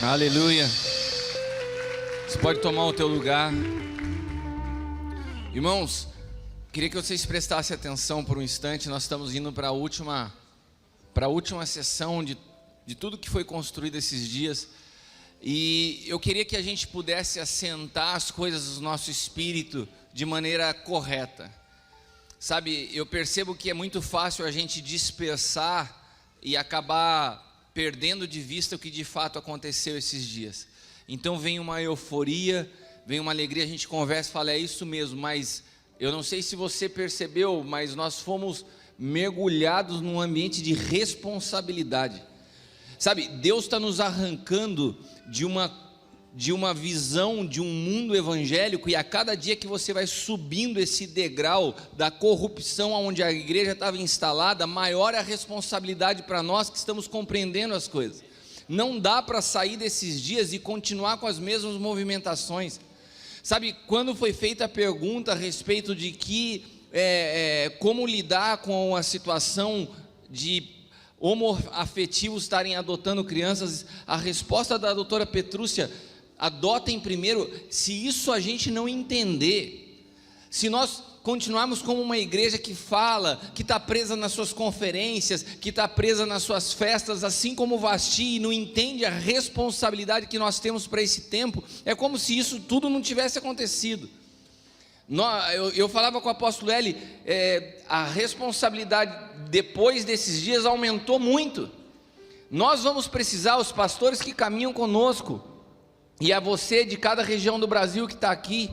Aleluia. Você pode tomar o teu lugar. Irmãos, queria que vocês prestassem atenção por um instante. Nós estamos indo para a última sessão de tudo que foi construído esses dias. E eu queria que a gente pudesse assentar as coisas do nosso espírito de maneira correta. Sabe, eu percebo que é muito fácil a gente dispersar e acabar perdendo de vista o que de fato aconteceu esses dias. Então vem uma euforia, vem uma alegria, a gente conversa e fala, é isso mesmo, mas eu não sei se você percebeu, mas nós fomos mergulhados num ambiente de responsabilidade. Sabe, Deus está nos arrancando de uma visão de um mundo evangélico, e a cada dia que você vai subindo esse degrau da corrupção onde a igreja estava instalada, maior é a responsabilidade para nós que estamos compreendendo as coisas. Não dá para sair desses dias e continuar com as mesmas movimentações. Sabe, quando foi feita a pergunta a respeito de como lidar com a situação de homoafetivos estarem adotando crianças, a resposta da doutora Petrúcia: adotem primeiro. Se isso a gente não entender, se nós continuarmos como uma igreja que fala, que está presa nas suas conferências, que está presa nas suas festas, assim como o Vasti, e não entende a responsabilidade que nós temos para esse tempo, é como se isso tudo não tivesse acontecido. Eu falava com o apóstolo Eli, a responsabilidade depois desses dias aumentou muito. Nós vamos precisar, os pastores que caminham conosco, e a você de cada região do Brasil que está aqui,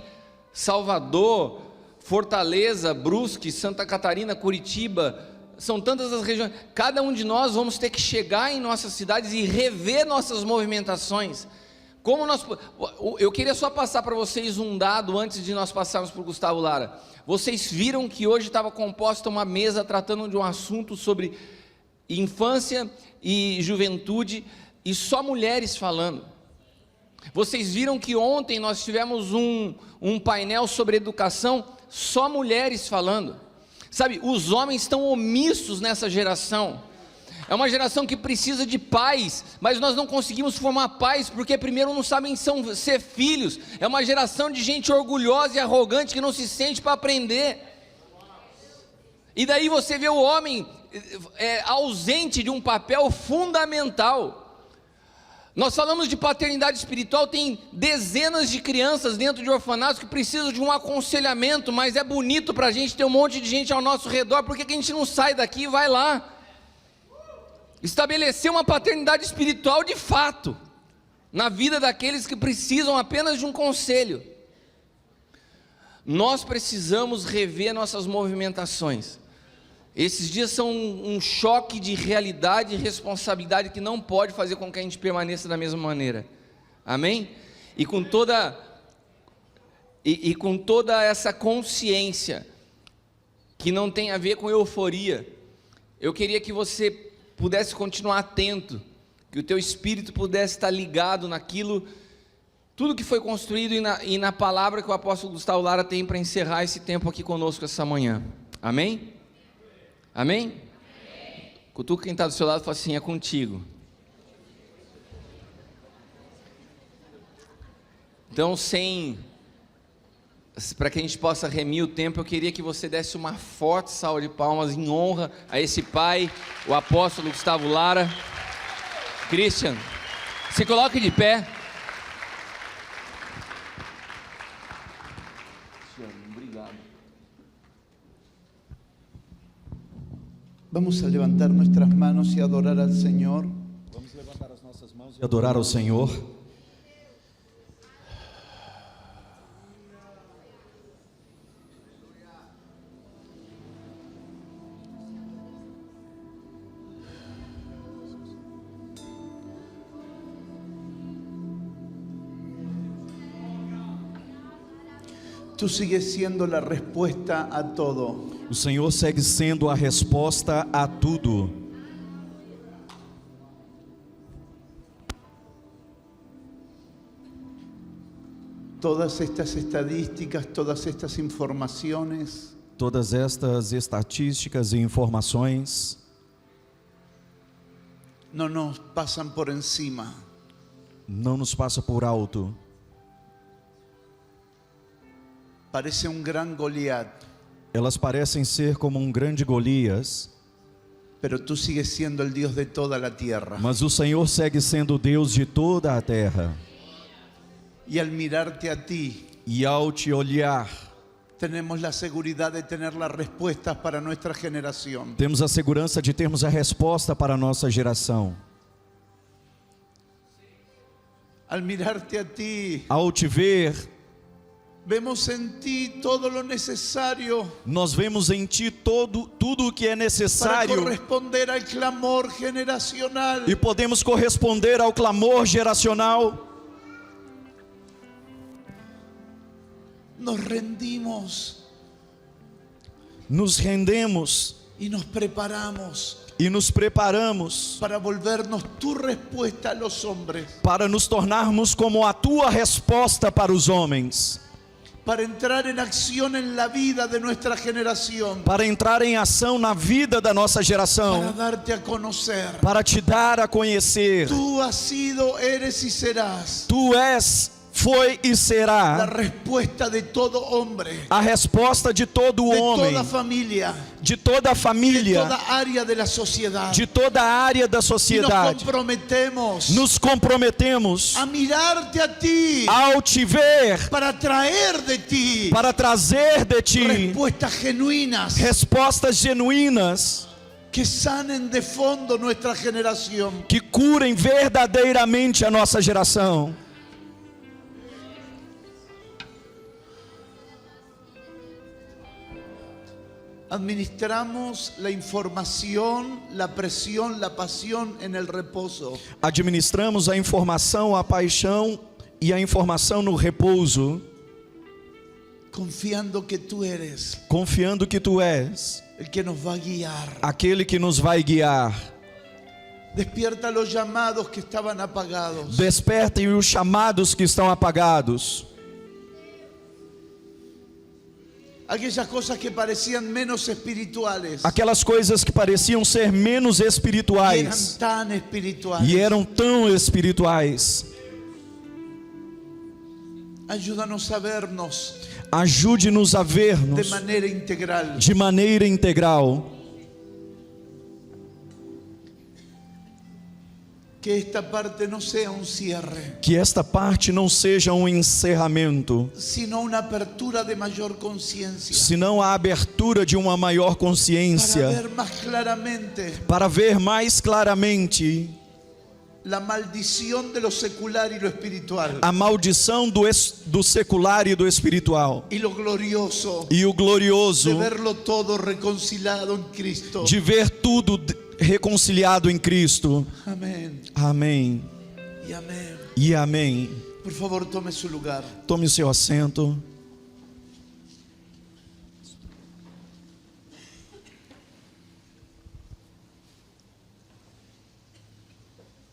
Salvador, Fortaleza, Brusque, Santa Catarina, Curitiba, são tantas as regiões, cada um de nós vamos ter que chegar em nossas cidades e rever nossas movimentações. Eu queria só passar para vocês um dado antes de nós passarmos para o Gustavo Lara. Vocês viram que hoje estava composta uma mesa tratando de um assunto sobre infância e juventude, e só mulheres falando. Vocês viram que ontem nós tivemos um painel sobre educação, só mulheres falando. Sabe, os homens estão omissos nessa geração. É uma geração que precisa de pais, mas nós não conseguimos formar pais, porque primeiro não sabem ser filhos. É uma geração de gente orgulhosa e arrogante que não se sente para aprender. E daí você vê o homem ausente de um papel fundamental. Nós falamos de paternidade espiritual, tem dezenas de crianças dentro de orfanatos que precisam de um aconselhamento, mas é bonito para a gente ter um monte de gente ao nosso redor. Por que a gente não sai daqui e vai lá? Estabelecer uma paternidade espiritual de fato, na vida daqueles que precisam apenas de um conselho. Nós precisamos rever nossas movimentações. Esses dias são um choque de realidade e responsabilidade que não pode fazer com que a gente permaneça da mesma maneira. Amém? E com toda essa consciência, que não tem a ver com euforia, eu queria que você pudesse continuar atento, que o teu espírito pudesse estar ligado naquilo, tudo que foi construído e na palavra que o apóstolo Gustavo Lara tem para encerrar esse tempo aqui conosco essa manhã. Amém? Amém? Cutuca quem está do seu lado e fala assim: é contigo. Então, para que a gente possa remir o tempo, eu queria que você desse uma forte salva de palmas em honra a esse pai, o apóstolo Gustavo Lara. Christian, se coloque de pé. Obrigado. Vamos a levantar nuestras manos y adorar al Señor. Vamos levantar as nossas mãos e adorar ao Senhor. Tú sigues siendo la respuesta a todo. O Senhor segue sendo a resposta a tudo. Todas estas estadísticas, todas estas informaciones, Todas estas estatísticas e informações no nos pasan por encima. não nos passa por alto. Parece un gran Goliat, Elas parecem ser como um grande Golias, pero tú sigues siendo el Dios de toda la tierra. mas o Senhor segue sendo o Deus de toda a terra. Y al mirarte a ti, E ao te olhar, tenemos la seguridad de tener las respuestas para nuestra generación. temos a segurança de termos a resposta para a nossa geração. Al mirarte a ti, Ao te ver, vemos en ti todo lo necesario nós vemos em Ti tudo o que é para necessário corresponder al clamor generacional. e podemos corresponder ao clamor geracional. Nos rendimos Nos rendemos y nos preparamos e nos preparamos para volvernos tu respuesta a los hombres, para nos tornarmos como a Tua resposta para os homens, para entrar en acción en la vida de nuestra generación, para entrar em ação na vida da nossa para geração, darte a conocer. para te dar a conhecer. Tú has sido, eres y serás Tu és, foi e la será respuesta de todo hombre, a resposta de todo de homem, toda familia, de toda a de família, toda área de la sociedad. de toda a área da Y nos sociedade. comprometemos Nos comprometemos a mirarte a ti ao te ver para traer de ti para trazer de ti respuestas genuinas respostas genuínas que sanen de fondo nuestra generación. que curem verdadeiramente a nossa geração. Administramos la información, la presión, la pasión en el reposo. Administramos a informação, a paixão e a informação no repouso, Confiando que tú eres confiando que Tu és el que nos va a guiar. aquele que nos vai guiar. Despierta los llamados que estaban apagados. Despertem os chamados que estão apagados. Aquellas cosas que parecían menos espirituales Aquelas coisas que pareciam ser menos y eran espirituais tan espirituales. e eram tão espirituais. Ayúdanos a vernos Ajude-nos a de ver-nos manera integral. de maneira integral. Que esta parte no sea un cierre, Que esta parte não seja um encerramento, sino una apertura de mayor conciencia. senão a abertura de uma maior Para consciência, ver más claramente para ver mais claramente la maldición de lo secular y lo espiritual. a maldição do secular e do espiritual, Y lo glorioso e o de glorioso verlo todo reconciliado en Cristo. de ver tudo reconciliado em Cristo. Amén Amém y amén. e amém. Por favor, tome su lugar. Tome o seu assento.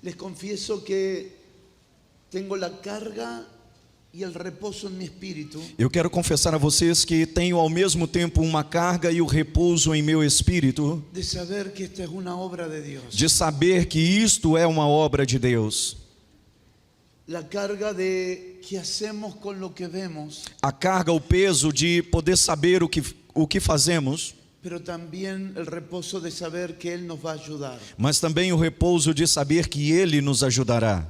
Les confieso que tengo la carga y el reposo en mi espíritu Eu quero confessar a vocês que tenho ao mesmo tempo uma carga e o repouso em meu espírito, de saber que esta es una obra de Dios. de saber que isto é uma obra de Deus. La carga de qué hacemos con lo que vemos, A carga, o peso de poder saber o que fazemos, pero también el reposo de saber que Él nos va a ayudar. mas também o repouso de saber que Ele nos ajudará.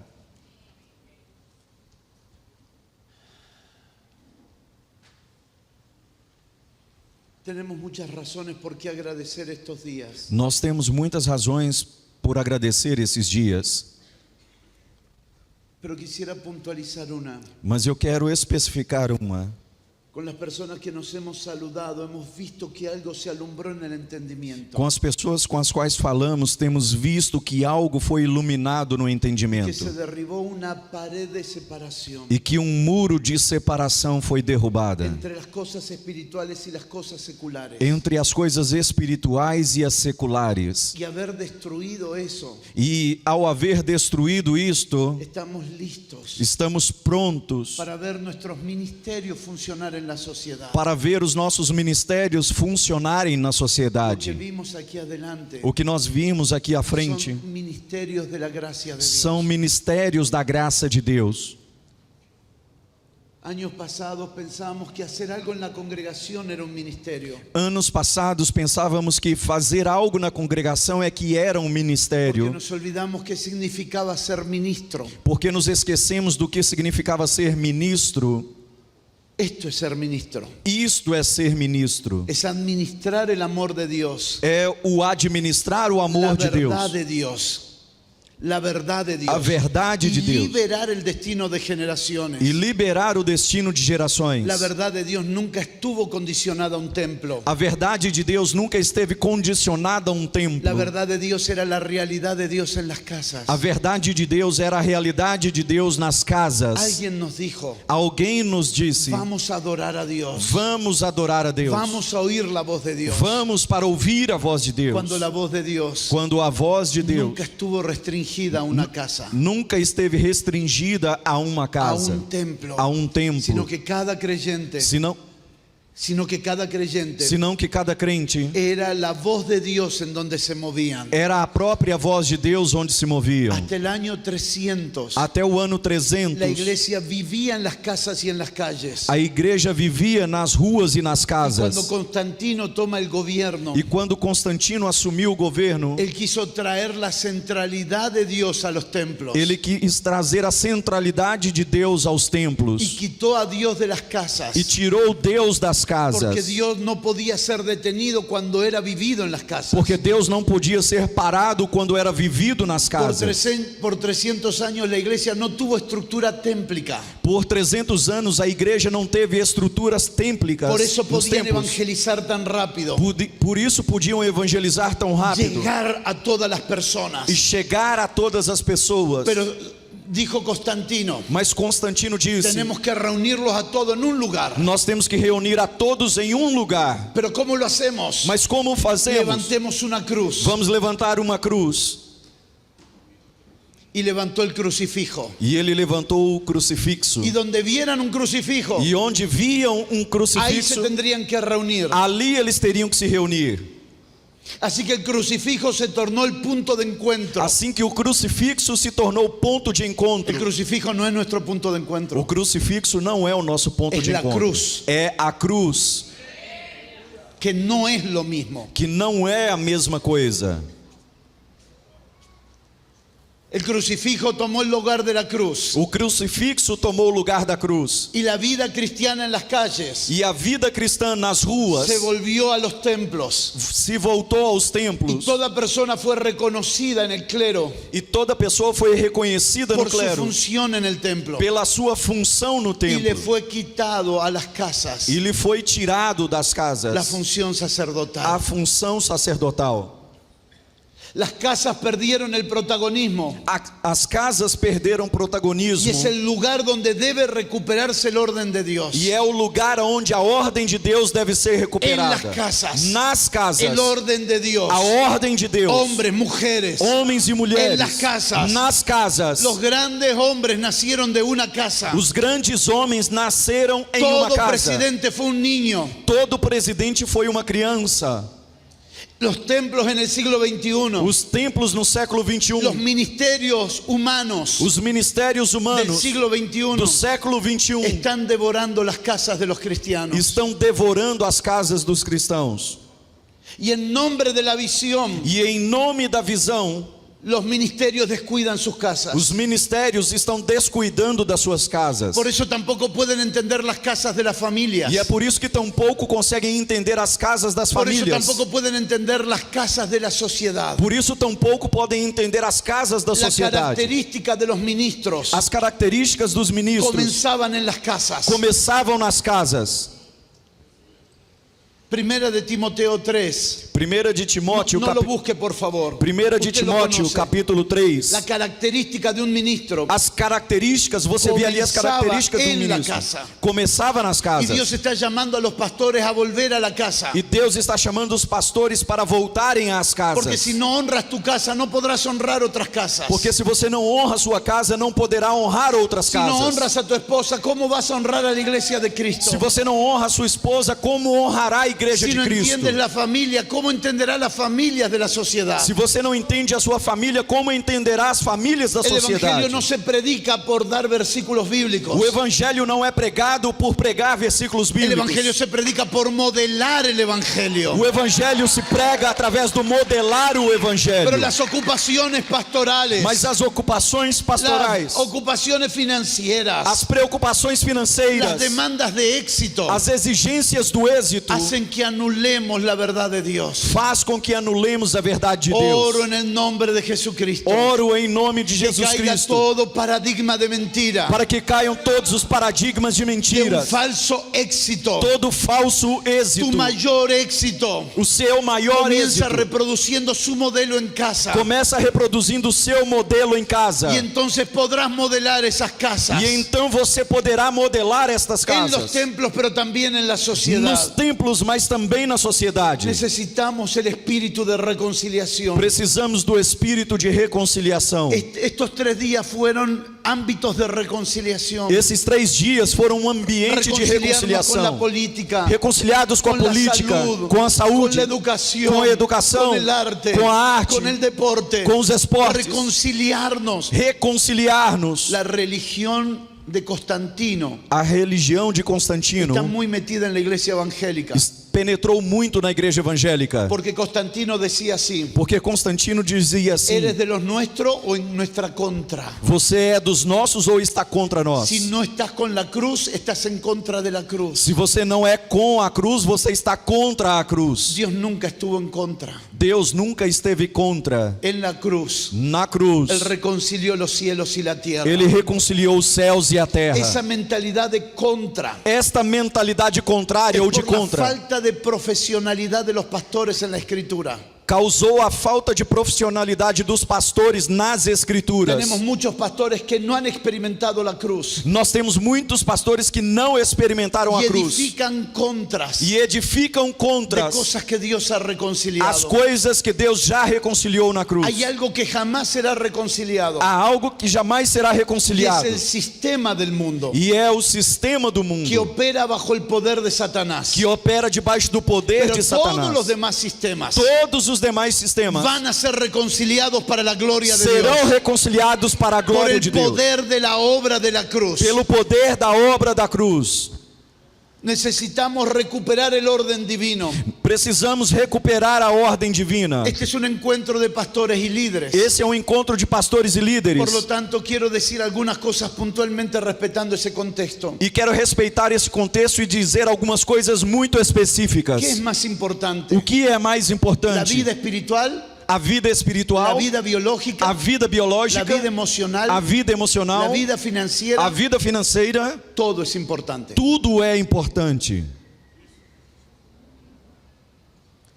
Tenemos muchas razones por qué agradecer estos días, Nós temos muitas razões por agradecer esses dias, pero quisiera puntualizar una. mas eu quero especificar uma. Con las personas que nos hemos saludado, hemos visto que algo se alumbró en el entendimiento. Com as pessoas com as quais falamos, temos visto que algo foi iluminado no Que se entendimento derribó una pared de separación e que um muro de separação foi derrubada entre las cosas espirituales y las cosas seculares. entre as coisas espirituais e as seculares. Y haber destruido eso, E ao haver destruído isto, estamos listos estamos prontos para ver nuestros ministerios funcionar en en la sociedad. para ver os nossos ministérios funcionarem na Lo que sociedade. vimos aquí adelante O que nós vimos aqui à frente son ministerios de la gracia de Dios. são ministérios da graça de Deus. Años pasados pensábamos que hacer algo en la congregación era un ministerio. Anos passados pensávamos que fazer algo na congregação é que era um Porque ministério, nos olvidamos que significaba ser ministro. porque nos esquecemos do que significava ser ministro. Esto es ser ministro. Isto é ser ministro. Es administrar el amor de Dios. É o administrar o La amor de Deus. verdad de Dios. La verdad de Dios. A verdade de Y Deus. liberar el destino de generaciones. E liberar o destino de gerações. La verdad de Dios nunca estuvo condicionada a un templo. A verdade de Deus nunca esteve condicionada a um templo. La verdad de Dios era la realidad de Dios en las casas. A verdade de Deus era a realidade de Deus nas casas. Alguien nos dijo, Alguém nos disse: vamos a adorar a Dios. vamos adorar a Deus. Vamos a oír la voz de Dios. Vamos para ouvir a voz de Deus. Cuando la voz de Dios Quando a voz de Deus nunca estuvo restringida a una casa, nunca esteve restringida a uma a casa, un templo, a um templo, sino que cada creyente, senão que cada crente era la voz de Dios en donde se movían. era a própria voz de Deus onde se moviam. Hasta el año 300, Até o ano 300, la iglesia vivía en las casas y en las calles. a igreja vivia nas ruas e nas Cuando casas. Constantino toma el gobierno, E quando Constantino assumiu o governo, él quiso traer la centralidad de Dios a los templos ele quis trazer a centralidade de Deus aos y templos quitó a Dios de las casas. e tirou Deus das Porque casas. Dios no podía ser detenido cuando era vivido en las casas. Porque Deus não podia ser parado quando era vivido nas casas. Por 300 años la iglesia no tuvo estructura témplica. Por 300 anos a igreja não teve estruturas têmplicas Por eso nos podían templos. evangelizar tan rápido. Por isso podiam evangelizar tão rápido Llegar a todas las personas. e chegar a todas as pessoas. Pero dijo Constantino, Mas Constantino disse: tenemos que reunirlos a todos en un lugar. nós temos que reunir a todos em um lugar. Pero ¿cómo lo hacemos? Mas como fazemos? Levantemos una cruz. Vamos levantar uma cruz. Y levantó el crucifijo. E ele levantou o crucifixo. Y donde vieran un crucifijo, E onde viam ahí um se crucifixo, tendrían que reunir. ali eles teriam que se reunir. Así que el crucifijo se tornó el punto de encuentro. Assim que o crucifixo se tornou ponto de El encontro. crucifijo no es nuestro punto de O encuentro. crucifixo não é o nosso ponto É de a encontro. cruz. É a cruz, Que no es lo mismo. que não é a mesma coisa. El crucifijo tomó el lugar de la cruz. O crucifixo tomou o lugar da cruz. Y la vida cristiana en las calles E a vida cristã nas ruas se volvió a los templos. se voltou aos Y templos. toda persona fue reconocida en el clero E toda pessoa foi reconhecida no por su clero función en el templo. pela sua função no Y le templo. fue quitado a las casas E lhe foi tirado das la casas función a sacerdotal. função sacerdotal. Las casas perdieron el protagonismo. As casas perderam Y protagonismo. es el lugar donde debe recuperarse el orden de Dios. E é o lugar onde a ordem de Deus deve ser recuperada. En las casas. Nas casas. El orden de Dios. A ordem de Deus. Hombres, mujeres. Homens e mulheres. En las casas. Nas casas. Los grandes hombres nacieron de una casa. Os grandes homens nasceram em uma Todo casa. presidente fue un niño. Todo presidente foi uma criança. Los templos en el siglo XXI. Os templos no século Los 21. ministerios humanos Os ministérios del humanos siglo XXI do século 21 están devorando las casas de los cristianos. estão devorando as casas dos cristãos. Y en nombre de la visión, E em nome da visão, los ministerios descuidan sus casas. os ministérios estão descuidando das suas casas. Por eso tampoco pueden entender las casas de las familias. E é por isso que tampouco conseguem entender as casas das Por eso famílias. tampoco pueden entender las casas de la sociedad. Por isso tampouco podem entender as casas da La sociedade. característica de los ministros As características dos ministros comenzaban en las casas. começavam nas casas. Primera de Timoteo 3. 1 de Timóteo, No lo busque, por favor. 1 de Usted lo Timóteo, conoce. capítulo 3. La característica de un ministro. As características, você vê ali as características do Começava em la ministro. casa. Começava nas Y Dios casas. está llamando a los pastores a volver a la casa. E Deus está chamando os pastores para voltarem às Porque casas. si no honras tu casa, no podrás honrar otras casas. Porque se você não honra a sua casa, não poderá honrar outras Si no casas. honras a tu esposa, ¿cómo vas a honrar a la iglesia de Cristo? Se você não honra a sua esposa, como honrará a igreja Si de no Cristo? entiendes la familia, ¿cómo entenderá las familias de la sociedad? Se você não entende a sua família, como entenderá as famílias da El evangelio sociedade? no se predica por dar versículos bíblicos. O evangelho não é pregado por pregar versículos El evangelio bíblicos. se predica por modelar el evangelio. O evangelho se prega através do modelar o Pero evangelho. las ocupaciones pastorales, Mas as ocupações pastorais, las ocupaciones financieras, as preocupações las financeiras, demandas de éxito, as exigências do êxito, hacen que anulemos la verdad de Dios. faz com que anulemos a verdade de Oro Deus. en el nombre de Jesucristo. Oro em nome de Que Jesus caiga Cristo, todo paradigma de mentira, para que caiam todos os paradigmas de de un mentiras, falso éxito. todo falso Tu êxito. mayor éxito O seu maior comienza êxito reproduciendo su modelo en casa. começa reproduzindo o seu modelo em casa. Y entonces podrás modelar esas casas E então você poderá modelar estas en los casas templos, pero también en la nos sociedad. templos, mas também na sociedade. Necesitamos el espíritu de reconciliación. Precisamos do espírito de reconciliação. Estos 3 días fueron ámbitos de reconciliación. Esses 3 dias foram um ambiente de Reconciliarnos con la reconciliação. política, Reconciliados com a con la política, salud, com a saúde, con la educación, com a educação, con el arte, com a arte, con el deporte, com os esportes. reconciliarnos. Reconciliar-nos. La religión de Constantino A religião de Constantino está muy metida en la iglesia evangélica, penetrou muito na igreja evangélica. porque Constantino decía así: Porque Constantino dizia assim: ¿eres de los nuestros o en nuestra contra? você é dos nossos ou está contra nós? Si no estás con la cruz, estás en contra de la cruz. Se você não é com a cruz, você está contra a cruz. Dios nunca estuvo en contra. Deus nunca esteve contra. En la cruz, Na cruz, Él reconcilió los cielos y la tierra. Ele reconciliou os céus e a terra. Esa mentalidad de contra Esta mentalidade contrária ou de por la contra falta de profesionalidad de los pastores en la escritura. causou a falta de profissionalidade dos pastores nas escrituras. Tenemos muchos pastores que no han experimentado la cruz Nós temos muitos pastores que não experimentaram a y cruz edifican contras e edificam de contras cosas que Dios ha as reconciliado. coisas que Deus já reconciliou na cruz. Hay algo que jamás será reconciliado, Há algo que jamais será que es reconciliado el sistema del mundo, e é o sistema do que mundo opera bajo el poder de Satanás. que opera debaixo do poder Pero de todos los Satanás. demás sistemas Todos os demais sistemas van a ser reconciliados para la gloria de serão Dios, reconciliados para a por glória el de Deus, poder de la obra de la cruz. pelo poder da obra da cruz. Necesitamos recuperar el orden divino. Precisamos recuperar a ordem divina. Este es un encuentro de pastores y líderes. Esse é um encontro de pastores e líderes. Por lo tanto, quiero decir algunas cosas puntualmente respetando ese contexto. E quero respeitar esse contexto e dizer algumas coisas muito específicas. ¿Qué es más importante? O que é mais La importante? vida espiritual, A vida la espiritual, vida biológica, a vida la biológica, vida emocional, a vida la emocional, vida a financiera. vida financeira. Todo es importante. Tudo é importante.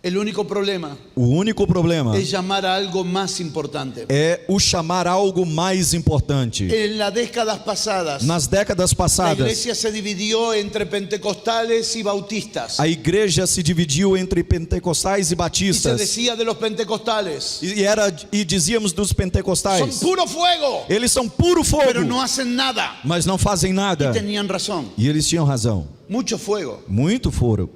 El único problema O único problema es llamar a algo más importante. é o chamar algo mais importante. En las décadas pasadas, Nas décadas la passadas, iglesia se dividió entre pentecostales y bautistas. a igreja se dividiu entre pentecostais e Y se batistas. decía de los pentecostales: E dizíamos dos son pentecostais: puro fuego, eles são puro fogo, pero no hacen nada. mas não fazem nada. Y tenían razón. E eles tinham razão. Mucho fuego, Muito fogo.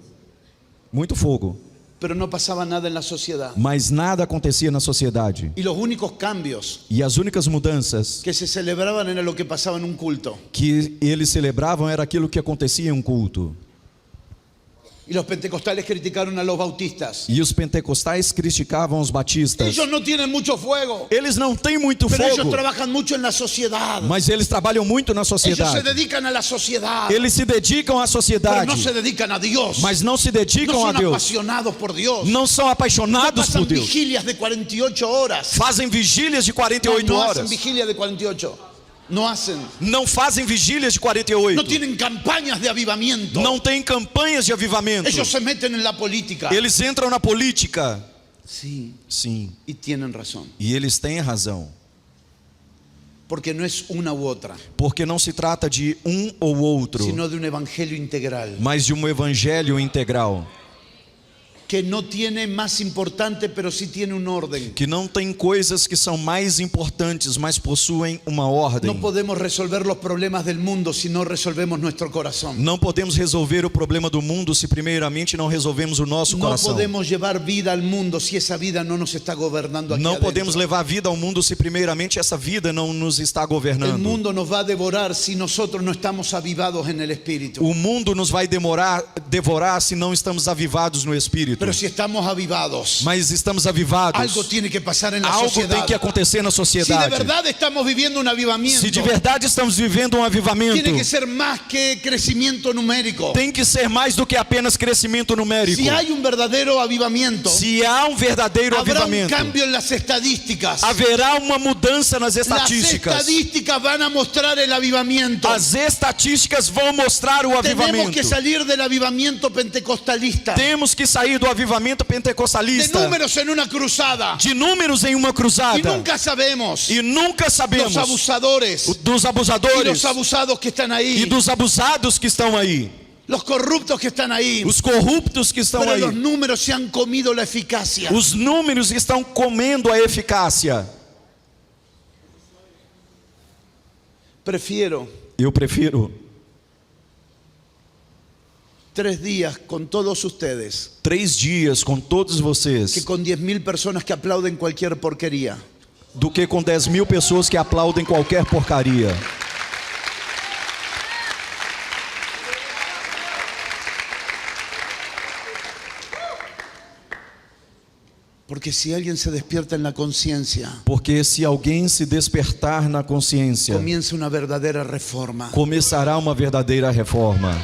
Muito fogo. pero no pasaba nada en la sociedad. Mas nada acontecia na sociedade. Y los únicos cambios E as únicas mudanças que se celebraban era lo que pasaba en un culto. que eles celebravam era aquilo que acontecia em um culto. Y los pentecostales criticaron a los bautistas. E os pentecostais criticavam os batistas. Ellos no tienen mucho fuego, Eles não têm muito pero ellos fogo, trabajan mucho en la sociedad. mas eles trabalham muito na Ellos se sociedade. dedican a la sociedad, Eles se dedicam à pero sociedade, no se dedican a Dios. mas não se No dedicam a son Deus. apasionados por Dios. Não são apaixonados Pasan por Deus. vigilias de 48 horas. Fazem vigílias de 48 No hacen horas. vigilia de 48. No hacen. não fazem vigílias de 48, No tienen campañas de avivamiento. não têm campanhas de avivamento. Ellos se meten en la política. Eles entram na política. Sí, Sim, y tienen razón. e eles têm razão. Porque no es una u otra, Porque não se trata de um ou outro, sino de un evangelio integral. mas de um evangelho integral. Que no tiene más importante, pero sí tiene un orden. Que não tem coisas que são mais importantes, mas possuem uma ordem. No podemos resolver los problemas del mundo si no resolvemos nuestro corazón. Não podemos resolver o problema do mundo se primeiramente não resolvemos o nosso No coração. podemos llevar vida al mundo si esa vida no nos está gobernando aquí Não adentro. podemos levar vida ao mundo se primeiramente essa vida não nos está El governando. mundo nos va a devorar si nosotros no estamos avivados en el Espíritu. O mundo nos vai devorar se não estamos avivados no Espírito. Pero si estamos avivados, Mas estamos avivados. algo tiene que pasar en la Algo sociedad. tem que acontecer na Si de sociedade. verdad estamos viviendo un avivamiento, Se de verdade estamos vivendo um avivamento, tiene que ser más que crecimiento numérico. tem que ser mais do que apenas crescimento numérico. Si hay un verdadero avivamiento, Se há um verdadeiro habrá un avivamento, cambio en las estadísticas. haverá uma mudança nas Las estatísticas. estadísticas van a mostrar el avivamiento. As estatísticas vão mostrar o Tenemos avivamento. que salir del avivamiento pentecostalista, Temos que sair do avivamento de pentecostalista, números en una cruzada, de números em uma cruzada, y nunca sabemos e nunca sabemos los abusadores dos y abusadores los abusados que están e ahí, dos abusados que estão aí, los corruptos que están ahí. os corruptos que estão Pero aí. los números se han comido la eficacia. Os números estão comendo a eficácia. Eu prefiro 3 días con todos ustedes 3 dias com todos que vocês con 10.000 personas que aplauden cualquier porquería. do que com 10.000 pessoas que aplaudem qualquer porcaria. Porque si alguien se despierta en la conciencia, Porque se alguém se despertar na consciência, comienza una verdadera reforma. começará uma verdadeira reforma.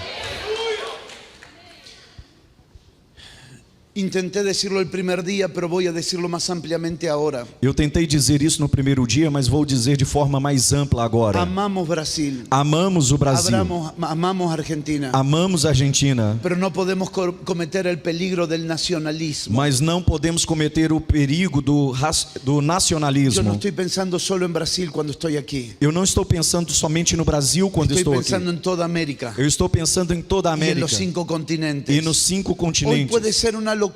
Intenté decirlo el primer día, pero voy a decirlo más ampliamente ahora. Eu tentei dizer isso no primeiro dia, mas vou dizer de forma mais ampla agora. Amamos Brasil, Amamos o Brasil, amamos Argentina, amamos a Argentina, pero no podemos cometer el peligro del nacionalismo. mas não podemos cometer o perigo do Yo no nacionalismo. estoy pensando solo en Brasil cuando estoy aquí. Eu não estou pensando somente no Brasil quando Estoy estou pensando aqui. en toda América Eu estou pensando em toda a y en América los 5 continentes. e nos 5 Hoy continentes. puede ser una locura,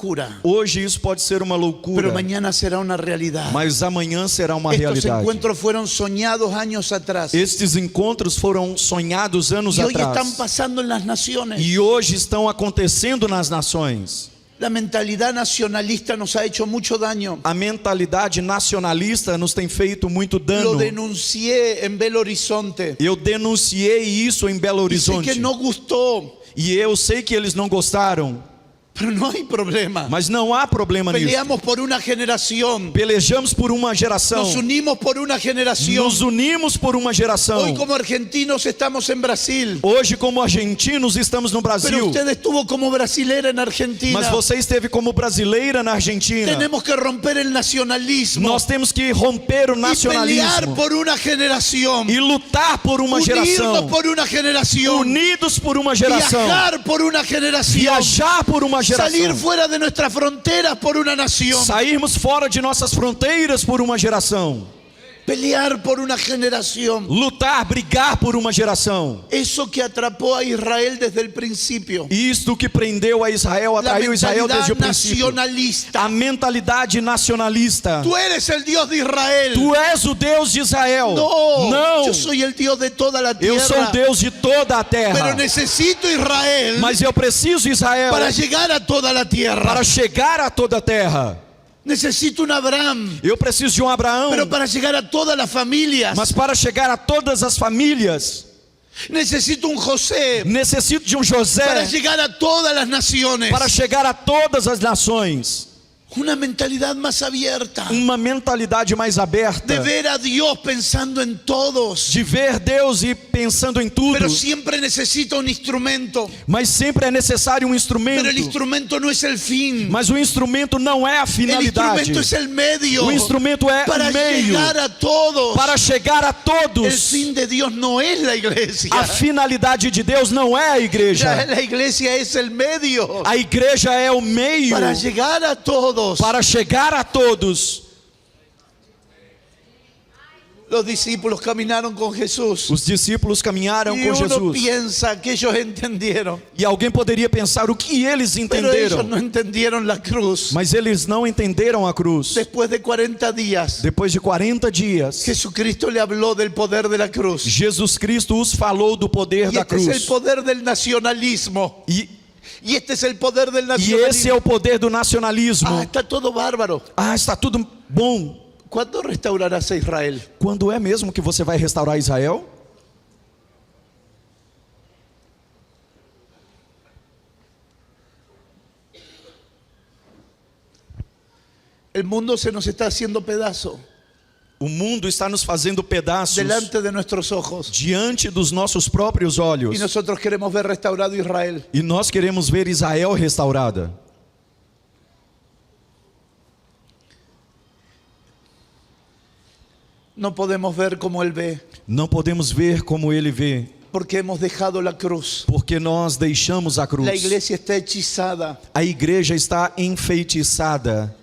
Hoje isso pode ser uma loucura, pero mañana será una realidad. mas amanhã será uma Estos realidade. encuentros fueron soñados años atrás Estes encontros foram sonhados anos y hoy están atrás pasando en las naciones. e hoje estão acontecendo nas nações. La mentalidad nacionalista nos ha hecho mucho daño. A mentalidade nacionalista nos tem feito muito Lo dano. denuncié en Belo Horizonte. Eu denunciei isso em Belo Y sé Horizonte que no gustó, e eu sei que eles não gostaram, pero no hay problema. mas não há problema nisso. Peleamos por una generación. Pelejamos por uma geração, Nos unimos por una generación. nos unimos por uma geração. Hoy como argentinos estamos en Brasil. Hoje, como argentinos, estamos no Pero Brasil, usted estuvo como brasilera en Argentina. mas você esteve como brasileira na Argentina. Tenemos que romper el nacionalismo Nós temos que romper o y pelear nacionalismo por una generación. e lutar por uma Unirnos geração, por una generación. unidos por uma geração, Viajar por una generación. viajar por uma Salir geração, fuera de nuestras fronteras por una nación. sairmos fora de nossas fronteiras por uma geração, Pelear por una generación. lutar, brigar por uma geração. Eso que atrapó a Israel desde el principio. Isto que prendeu a Israel, La atraiu Israel desde mentalidad o princípio. nacionalista. A mentalidade nacionalista. Tú eres el Dios de Israel. Tu és o Deus de Israel. No, Não, yo soy el Dios de toda la eu sou o tierra. Deus de toda a Pero terra. necesito Israel Mas eu preciso Israel para llegar a toda la tierra. para chegar a toda a terra. Necesito un Abraham, Eu preciso de um Abraão, pero para llegar a todas las familias. mas para chegar a todas as famílias, Necesito un José necessito de um José para llegar a todas las naciones. para chegar a todas as nações. Una mentalidad más abierta. uma mentalidade mais aberta, De ver a Dios pensando en todos. de ver Deus e pensando em tudo, Pero siempre necesita un instrumento. mas sempre é necessário um instrumento. Pero el instrumento no es el fin. Mas o instrumento não é a El finalidade. instrumento es el medio. O instrumento é para o meio llegar a todos. para chegar a El todos. fin de Dios no es la iglesia. A finalidade de Deus não é a igreja. La iglesia es el medio. A igreja é o meio Para llegar a todos. para chegar a todos. Los discípulos caminaron con Jesús. Os discípulos caminharam Y com uno Jesus. piensa que ellos entendieron. E alguém poderia pensar o que eles Pero ellos entenderam. no entendieron la cruz. Mas eles não entenderam a cruz. Después de 40 días, Depois de 40 dias, Jesucristo le habló del poder de la cruz. Jesus Cristo os falou do poder Y da este es el cruz. poder del nacionalismo. Y este es el poder del E esse nacionalismo. é o poder do nacionalismo. Ah, está todo bárbaro. Ah, está tudo bom. ¿Cuándo restaurarás a Israel? Quando é mesmo que você vai restaurar Israel? El mundo se nos está haciendo pedazo O mundo está nos fazendo pedaços delante de nuestros ojos. diante dos nossos próprios olhos. Y nosotros queremos ver restaurado Israel. E nós queremos ver Israel restaurada. No podemos ver como Él ve, Não podemos ver como ele vê, porque hemos dejado la cruz. porque nós deixamos a cruz. La iglesia está hechizada, A igreja está enfeitiçada,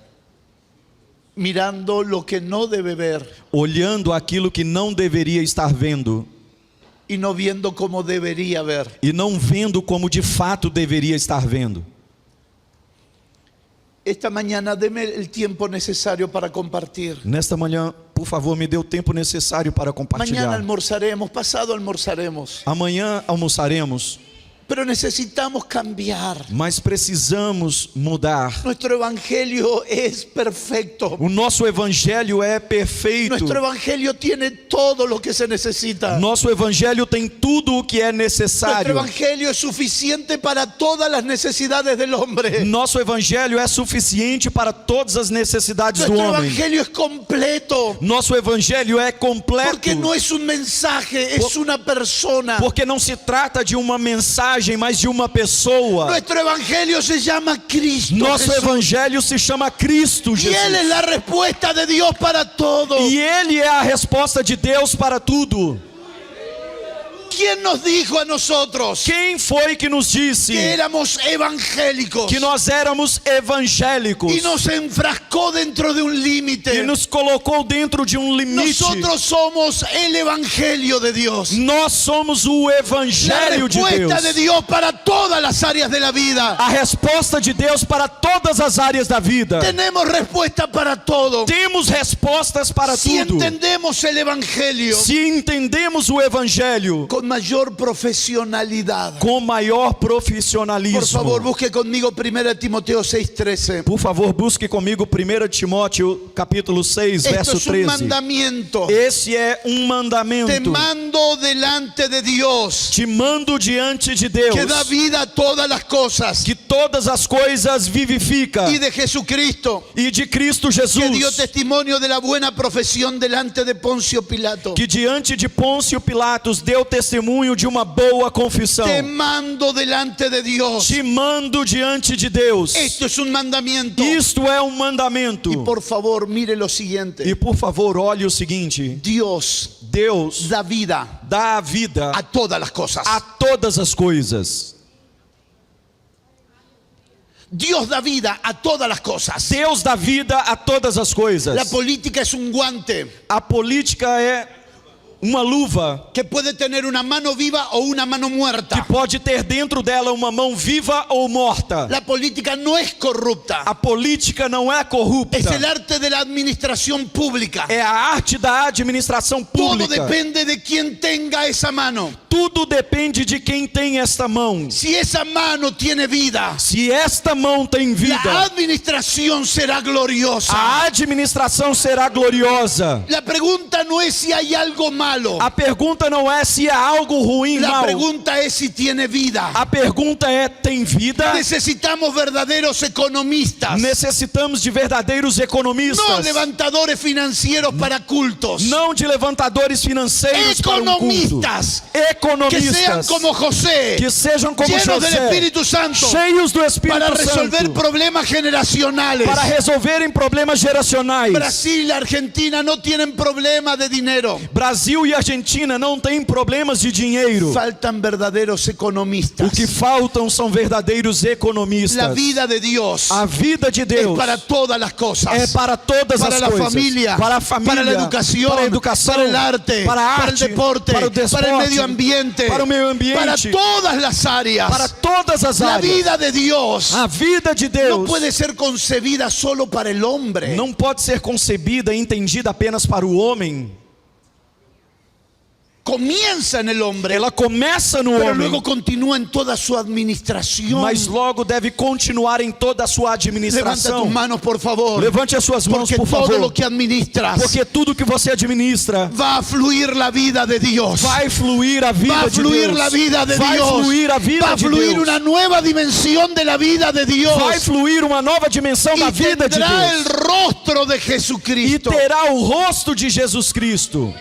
mirando lo que no debe ver olhando aquilo que não deveria estar vendo y no viendo como debería ver. e não vendo como de fato deveria estar vendo. Esta mañana deme el tiempo necesario para compartir. Nesta manhã, por favor, me dê o tempo necessário para Mañana compartilhar. almorzaremos, pasado almorzaremos. Amanhã almoçaremos, Pero necesitamos cambiar. mas precisamos mudar. Nuestro evangelio es perfecto. O nosso evangelho é perfeito. Nuestro evangelio tiene todo lo que se necesita. Nosso evangelho tem tudo o que é Nuestro necessário. evangelio es suficiente para todas las necesidades del hombre. Nosso evangelho é suficiente para todas as necessidades do Nuestro homem. evangelio es completo. Nosso evangelho é completo. Porque no es un mensaje, es una persona. Porque não se trata de uma mensagem, mas de uma pessoa. Nuestro evangelio se llama Cristo. Nosso Jesús. evangelho se chama Cristo Y Él es Jesus. la respuesta de Dios para todo. E Ele é a resposta de Deus para tudo. ¿Quién nos dijo a nosotros Quem foi que nos disse que éramos evangélicos? que nós éramos evangélicos Y nos enfrascó dentro de un e límite. nos colocou dentro de um limite? Nosotros somos el evangelio de Dios. Nós somos o La evangelho de respuesta de Deus. Dios para todas las áreas de la vida. A resposta de Deus para todas as áreas da vida. Tenemos respuesta para todo. Temos respostas para Si tudo. entendemos el evangelio Se entendemos o evangelho con mayor profesionalidad. com maior Por profissionalismo. favor, busque conmigo 1 Timoteo 6:13. Por favor, busque comigo 1 Timóteo capítulo 6, Esto verso es un 13. mandamiento. Esse é um Te mandamento. mando delante de Dios, Te mando diante de Deus, que da vida a todas las cosas, que todas as coisas vivifica, y de Jesucristo, e de Cristo que dio Jesus, testimonio de la buena profesión delante de Poncio Pilato. que diante de Pôncio Pilatos deu testemunho de uma boa confissão. Te mando delante de Dios. Te mando diante de Deus. Esto es un mandamiento. Isto é um mandamento. Y por favor, mire lo siguiente. E por favor, olhe o seguinte: Dios Deus da vida dá a vida a todas las cosas. a todas as coisas. Dios da vida a todas las cosas. Deus dá vida a todas as coisas. La política es un guante A política é uma luva que puede tener una mano viva o una mano que muerta. pode ter dentro dela uma mão viva ou morta. La política no es corrupta. A política não é corrupta. Es el arte de la administración pública. É a arte da administração Todo pública. depende de quien tenga esa mano. Tudo depende de quem tem esta mão. Si esa mano tiene vida, Se esta mão tem la vida, administración será gloriosa. a administração será gloriosa. La pregunta no es si hay algo malo. malo. A pergunta não é se é algo ruim, La mal. pregunta es si tiene vida. A pergunta é: tem vida? Necesitamos verdaderos economistas. Necessitamos de verdadeiros No economistas. levantadores financieros para cultos. Não de levantadores financeiros para um culto. Economistas. Que sean Economistas. como José. Que sejam como Llenos del José. Espíritu Santo. Cheios do Espírito Para resolver Santo. problemas generacionales. Para resolverem problemas geracionais. Brasil y Argentina no tienen problema de dinero. Brasil e Argentina não têm problemas de dinheiro. Faltan verdaderos economistas. O que faltam são verdadeiros economistas. La vida de Dios A vida de es Deus para todas las cosas. é para todas Para as la coisas. familia, Para a família, para la educación, para a educação, para el arte, para a para el arte, deporte, para o desporte, para el medio ambiente, para o meio ambiente, para todas las áreas. para todas as La áreas. vida de Dios A vida de no Deus puede ser concebida solo para el hombre. não pode ser concebida e entendida apenas para o homem. Comienza en el hombre, Ela começa no pero homem, luego continúa en toda su administración. mas logo deve continuar em toda a sua Levanta administração. tus manos, por favor. Levante as suas mãos, Porque por todo favor. lo que administras Porque tudo que você administra va a fluir la vida de Dios. vai fluir a vida Va a de fluir Deus. la vida de Vai Dios. fluir a vida Va a de fluir Deus. una nueva dimensión de la vida de Dios. Vai fluir uma nova dimensão da Y vida de tendrá el Deus. rostro de E Jesucristo. terá o rosto de Jesus Cristo.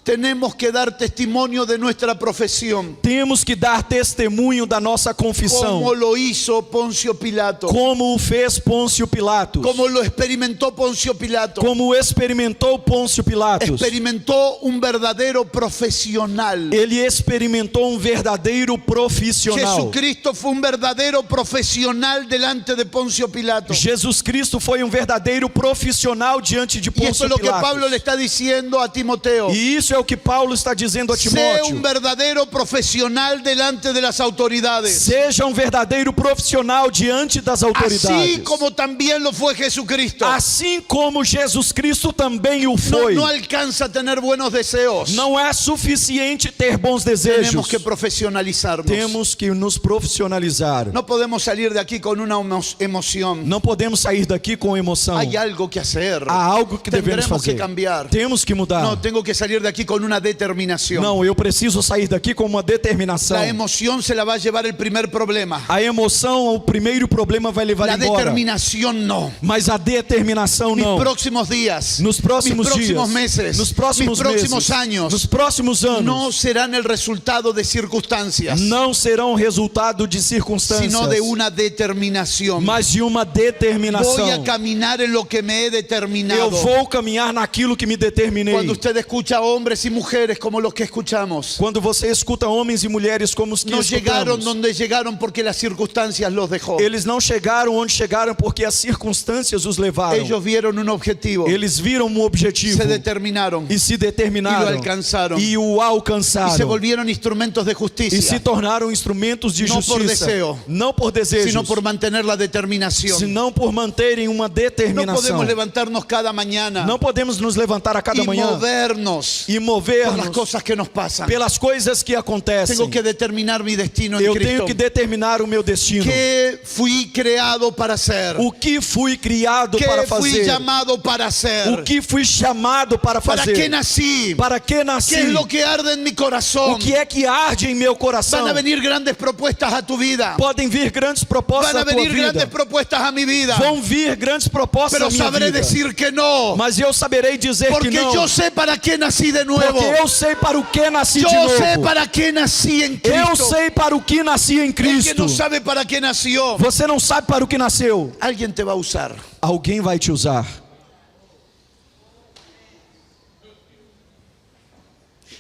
Tenemos que dar testimonio de nuestra profesión. Temos que dar testemunho da nossa confissão. Como lo hizo Poncio Pilato. Como o fez Pôncio Pilatos. Como lo experimentó Poncio Pilato. Como experimentou Pôncio Pilatos. Experimentó un verdadero profesional. Ele experimentou um verdadeiro profissional. Jesucristo fue un verdadero profesional delante de Poncio Pilato. Jesus Cristo foi um verdadeiro profissional diante de Y esto Pôncio es lo que Pilatos. Pablo le está diciendo a Timoteo. E isso é o que Paulo está dizendo a Sé Timóteo. un verdadero profesional delante de las autoridades. Seja um verdadeiro profissional diante das autoridades. Así como también lo fue Jesucristo. Assim como Jesus Cristo também o No, foi. no alcanza a tener buenos deseos. Não é suficiente ter bons desejos. Tenemos que profesionalizarnos. Temos que nos profissionalizar. No podemos salir de aquí con una emoción. Não podemos sair daqui com emoção. Hay algo que hacer. Há algo que devemos Tendremos fazer. que cambiar. Temos que mudar. No, tengo que salir de aquí con una determinación. Não, eu preciso sair daqui com uma determinação. La emoción se la va a llevar el primer problema. A emoção, o primeiro problema vai levar La embora. determinación no. Mas a determinação Mis não. próximos días, Nos próximos mis próximos dias, meses, nos próximos mis próximos meses, años, nos próximos anos, no serán el resultado de circunstancias, não serão resultado de circunstâncias, sino de una determinación. mas de uma determinação. Voy a caminar en lo que me he determinado. Eu vou caminhar naquilo que me determinei. Cuando usted escucha hombres y mujeres como los que escuchamos, Quando você escuta homens e mulheres como os que no llegaron escutamos, donde llegaron porque las circunstancias los dejó. eles não chegaram onde chegaram porque as circunstâncias os levaram. Ellos vieron un objetivo, Eles viram um objetivo se determinaron e se determinaram e o alcançaram. e o y alcançaram se volvieron instrumentos de e se justicia, tornaram instrumentos de Não por justiça, deseo, não por desejos, sino por mantener la determinación. senão por manterem uma No determinação. podemos levantarnos cada mañana Não podemos nos levantar a cada y manhã movernos e por las mover-nos cosas que nos pasan. pelas coisas que acontecem. Tengo que determinar mi destino en Eu Cristo. tenho que determinar o meu destino. ¿Qué fui creado para ser? O que fui criado ¿Qué para fui fazer? llamado para ser? O que fui chamado para ¿Para fazer? qué nací? Para que nasci? ¿Qué es lo que arde en mi corazón? O que é que arde em meu coração? Van a venir grandes propuestas a tu vida. Podem vir grandes propostas Van a à tua venir vida. grandes propuestas a mi vida. Vão vir grandes propostas Pero à minha sabré vida. decir que no. Mas eu saberei dizer Porque que não. yo sé para qué nací de nuevo. Porque eu sei para o que nasci Yo de novo. sé para qué nací en Eu Cristo. sei para o que nasci em El que Cristo. no sabe para qué nació, Você não sabe para o que nasceu. alguien te va a usar. Alguém vai te usar.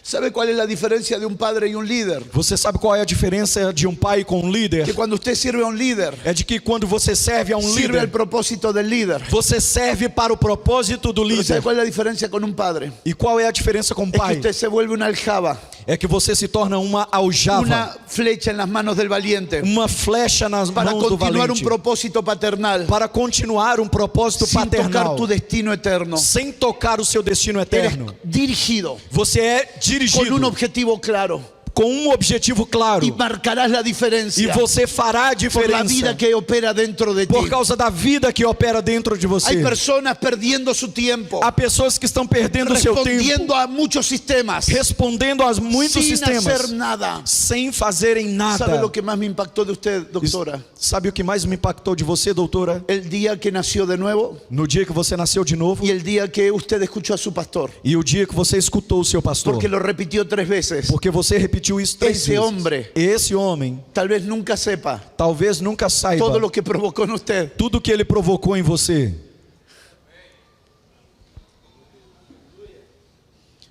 ¿Sabe cuál es la diferencia de un padre y un líder? Você sabe qual é a diferença de um pai com um líder? Que cuando usted sirve a un líder, É de que quando você serve a um sirve al líder, propósito del líder. você serve para o propósito do Pero ¿sabe líder. cuál es la diferencia con un padre? E qual é a diferença com o Es que pai? usted se vuelve una aljaba, É que você se torna uma aljava, una flecha en las manos del valiente, uma flecha nas para mãos do continuar un valente, propósito paternal, para continuar um propósito sin tocar paternal, tu destino eterno. sem tocar o seu destino Eres eterno. dirigido Você é con un dirigido objetivo claro. com um objetivo claro. Y marcarás la E diferencia você fará a por la vida diferença que opera dentro de ti. por causa da vida que opera dentro de Hay você. personas perdiendo su tiempo, Há pessoas que estão perdendo o seu tempo, respondiendo a muchos sistemas, respondendo a muitos sin sistemas, hacer nada. sem fazerem ¿Sabe nada. lo que más me impactó de usted, doctora? Sabe o que mais me impactou de você, doutora? El día que nació de nuevo No dia que você nasceu de novo y el día que usted escuchó a su pastor, e o dia que você escutou o seu pastor. porque lo repitió 3 veces. Porque você repetiu isso 3 Esse vezes. homem, Esse homem Tal vez nunca sepa talvez nunca saiba todo lo que provocó en usted. tudo que ele provocou em você.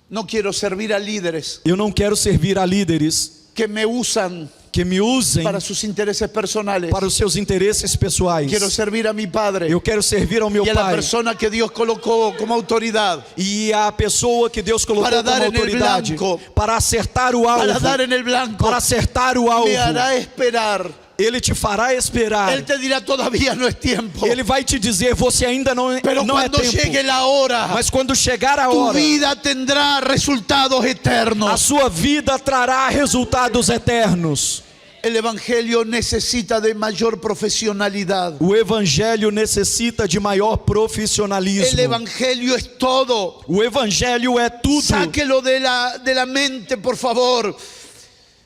No quiero servir a líderes Eu não quero servir a líderes que me usan que me usem para sus intereses personales. para os seus interesses pessoais. Quiero servir a mi padre Eu quero servir ao meu y a la pai persona que Dios colocó como autoridad e a pessoa que Deus colocou para como dar en el autoridade blanco, para acertar o alvo. para dar en el blanco. Para acertar o alvo. Me hará esperar. Ele te fará esperar. Él te dirá todavía no es tiempo. Ele vai te dizer, você ainda não Pero é cuando tempo. llegue la hora, Mas quando chegar a tu hora, vida tendrá resultados a eternos. sua vida trará resultados eternos. El evangelio necesita de mayor profesionalidad. O evangelho necessita de maior El profissionalismo. evangelio es todo. O evangelho é tudo. Sáquelo de la mente, por favor.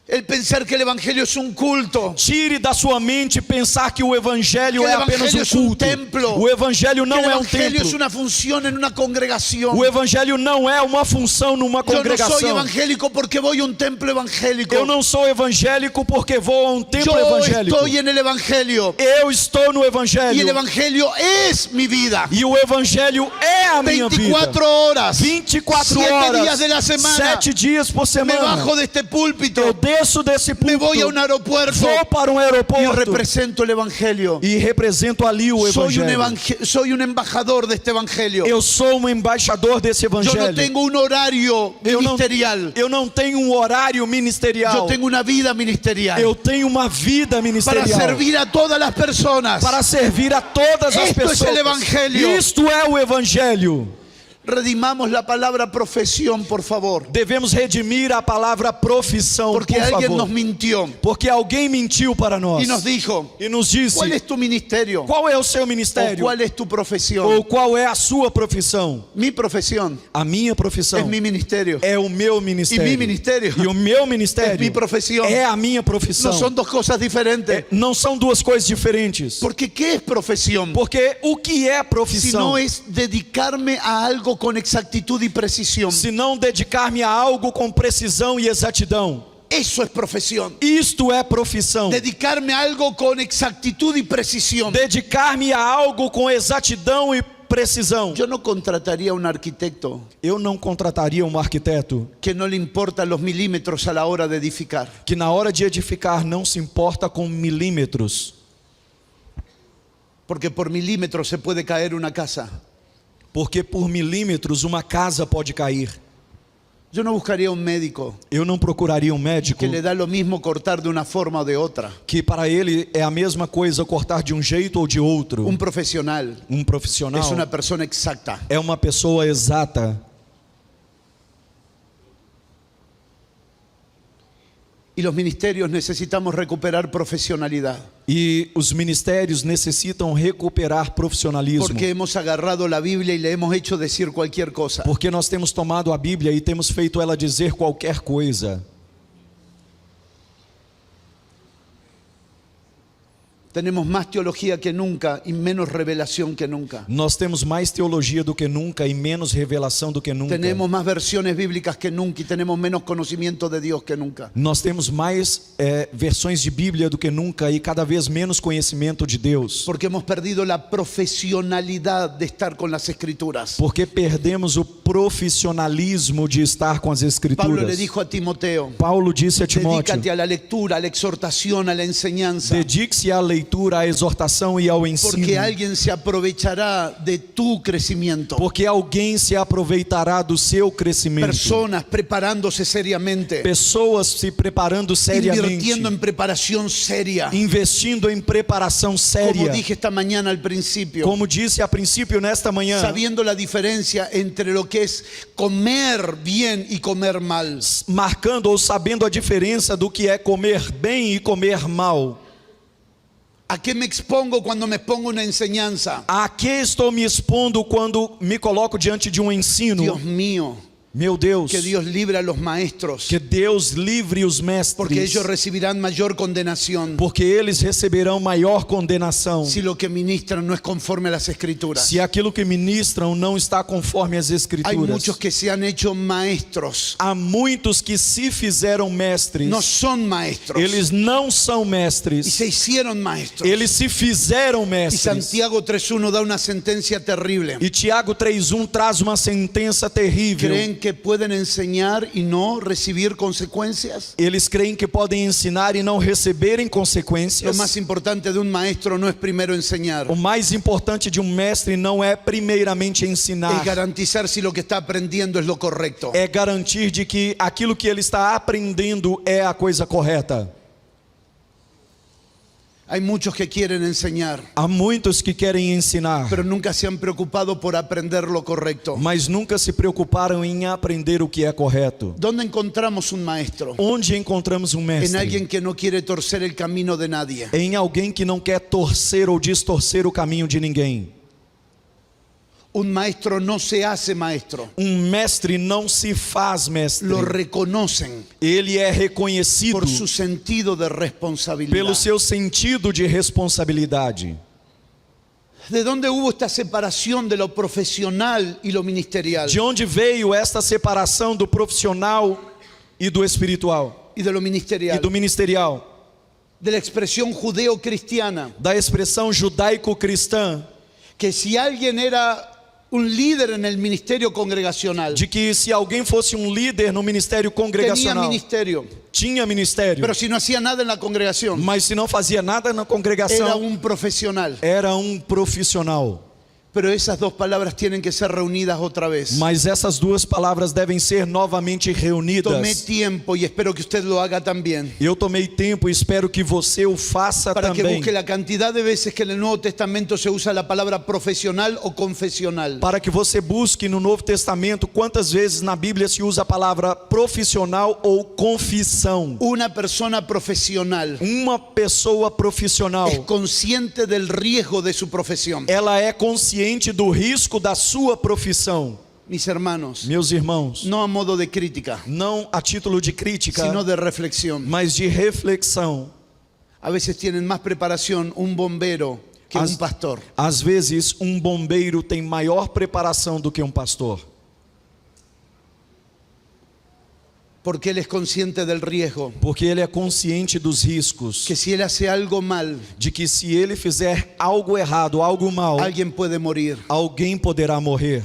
El pensar que el evangelio es un culto. Tire da sua mente pensar que o evangelho Que é o apenas evangelho um es un culto. templo. O evangelho Que não el é um evangelio es templo. una función en una congregación. O evangelho não é uma função numa Yo no soy congregação. evangélico porque voy a un templo evangélico. Eu não sou evangélico porque vou a um templo Yo evangélico. estoy en el evangelio. Eu estou no Y el evangelho. evangelio es mi vida. E o evangelho é a minha vida. 24 horas. 24 7 horas. días de la semana. 7 dias por Me semana. bajo de este púlpito. Eu desço desse Me voy a un púlpito. aeropuerto. Vou para um Y aeroporto. represento el evangelio. E represento ali o evangelho. Soy un embajador de este evangelio. Eu sou um embaixador desse Yo no evangelho. tengo un horario ministerial. Eu não tenho um horário ministerial. Yo tengo una vida ministerial. Eu tenho uma vida Para ministerial. servir a todas las personas. Para servir a todas as Esto es pessoas. el evangelio. Isto é o evangelho. Redimamos la palabra profesión, por favor. Devemos redimir a palavra profissão, Porque por alguien favor. nos mintió Porque alguém mentiu para nós. y nos dijo, E nos disse, ¿cuál es tu ministerio? qual é o seu ¿O ministério? cuál es tu profesión? Ou qual é a sua profissão? Mi profesión A minha profissão es mi ministerio. é o meu ministério. E mi ministério E o meu ministério es mi profesión. é a minha profissão. No son dos cosas diferentes. Não são duas coisas diferentes. Porque ¿qué es profesión? Porque o que é Si profissão? no es dedicarme a algo con exactitud y precisión. Se não dedicar-me a algo com precisão e exatidão. Eso es profesión. Isto é profissão. Dedicarme a algo con exactitud y precisión. Dedicar-me a algo com exatidão e precisão. Yo no contrataría a un arquitecto Eu não contrataria um arquiteto que no le importan los milímetros a la hora de edificar. que na hora de edificar não se importa com milímetros. Porque por milímetros se puede caer una casa. Porque por milímetros uma casa pode cair. Yo no buscaría un médico Eu não procuraria um médico que le da lo mismo cortar de una forma o de otra. que para ele é a mesma coisa cortar de um jeito ou de outro. Un profesional Um profissional es una persona exacta. é uma pessoa exata. Y los ministerios necesitamos recuperar profesionalidad. E os ministérios necessitam recuperar profissionalismo. Porque hemos agarrado la Biblia y le hemos hecho decir cualquier cosa. Porque nós temos tomado a Bíblia e temos feito ela dizer qualquer coisa. Tenemos más teología que nunca y menos revelación que nunca. Nós temos mais teologia do que nunca e menos revelação do que nunca. Tenemos más versiones bíblicas que nunca y tenemos menos conocimiento de Dios que nunca. Nós temos mais versões de Bíblia do que nunca e cada vez menos conhecimento de Deus. Porque hemos perdido la profesionalidad de estar con las escrituras. Porque perdemos o profissionalismo de estar com as Pablo Escrituras. le dijo a Timoteo, Paulo disse a Timóteo: dedícate a la lectura, a la exhortación, a la enseñanza. dedique-se à leitura, leitura, à exortação e ao ensino. Porque alguien se aprovechará de tu crecimiento. Porque alguém se aproveitará do seu crescimento. Personas preparándose seriamente. Pessoas se preparando seriamente. Invirtiendo en preparación seria. Investindo em preparação Como séria. dije esta mañana al principio. Como disse a princípio nesta manhã. Sabiendo la diferencia entre lo que es comer bien y comer mal. Marcando ou sabendo a diferença do que é comer bem e comer mal. ¿A qué me expongo cuando me pongo una enseñanza? A que estou me expondo quando me coloco diante de um ensino? Dios mío, Meu Deus, que Dios libre a los maestros, que Deus livre os mestres, porque ellos recibirán mayor condenación porque eles receberão maior condenação si lo que ministran no es conforme a las escrituras. se aquilo que ministram não está conforme às Hay escrituras. muchos que se han hecho maestros, Há muitos que se fizeram mestres, no son maestros, eles não são y mestres, se hicieron maestros. eles se fizeram Y mestres. Santiago 3:1 da una sentencia terrible. E Tiago 3:1 traz uma sentença terrível. ¿Creen que pueden enseñar y no recibir consecuencias? Eles creem que podem ensinar e não receberem Lo consequências. más importante de un maestro no es primero enseñar, O mais importante de um mestre não é primeiramente ensinar, es garantizar si lo que está aprendiendo es lo correcto. é garantir de que aquilo que ele está aprendendo é a coisa correta. Hay muchos que quieren enseñar, Há muitos que querem ensinar, pero nunca se han preocupado por aprender lo correcto. mas nunca se preocuparam em aprender o que é correto. ¿Dónde encontramos un maestro? Onde encontramos um En mestre? alguien que no quiere torcer el camino de nadie. Em alguém que não quer torcer ou distorcer o caminho de ninguém. Un maestro no se hace maestro, Um mestre não se faz mestre. lo reconocen Ele é reconhecido por su sentido de responsabilidad. pelo seu sentido de responsabilidade. ¿De dónde hubo esta separación de lo profesional y lo ministerial? De onde veio esta separação do profissional e do espiritual Y de lo e ministerial. do ministerial? De la expresión judeo-cristiana. Da expressão judaico-cristã, Que si alguien era un líder en el ministerio congregacional, de que se alguém fosse um líder no ministério tenía congregacional, ministerio, tinha ministério, pero si no hacía nada en la congregación, mas se não fazia nada na era congregação, un profesional. era um profissional. Pero esas dos palabras tienen que ser reunidas otra vez. Mas essas duas palavras devem ser novamente Tomé reunidas. tiempo y espero que usted lo haga también, Eu tomei tempo e espero que você o faça para que também. busque la cantidad de veces que en el Nuevo Testamento se usa la palabra profesional o confesional. Para que você busque no Novo Testamento quantas vezes na Bíblia se usa a palavra profissional ou confissão. Una persona profesional Uma pessoa profissional, es consciente del riesgo de su profesión. ela é consciente do risco da sua profissão. Mis hermanos, Meus irmãos, no a modo de crítica, não a título de crítica, sino de reflexión. mas de reflexão. A veces tienen más preparación un bombero que un pastor. Às vezes, um bombeiro tem maior preparação do que um pastor. Porque él es consciente del riesgo. Porque ele é consciente dos riscos. Que si él hace algo mal, De que se ele fizer algo errado, algo mal, alguien puede morir. alguém poderá morrer.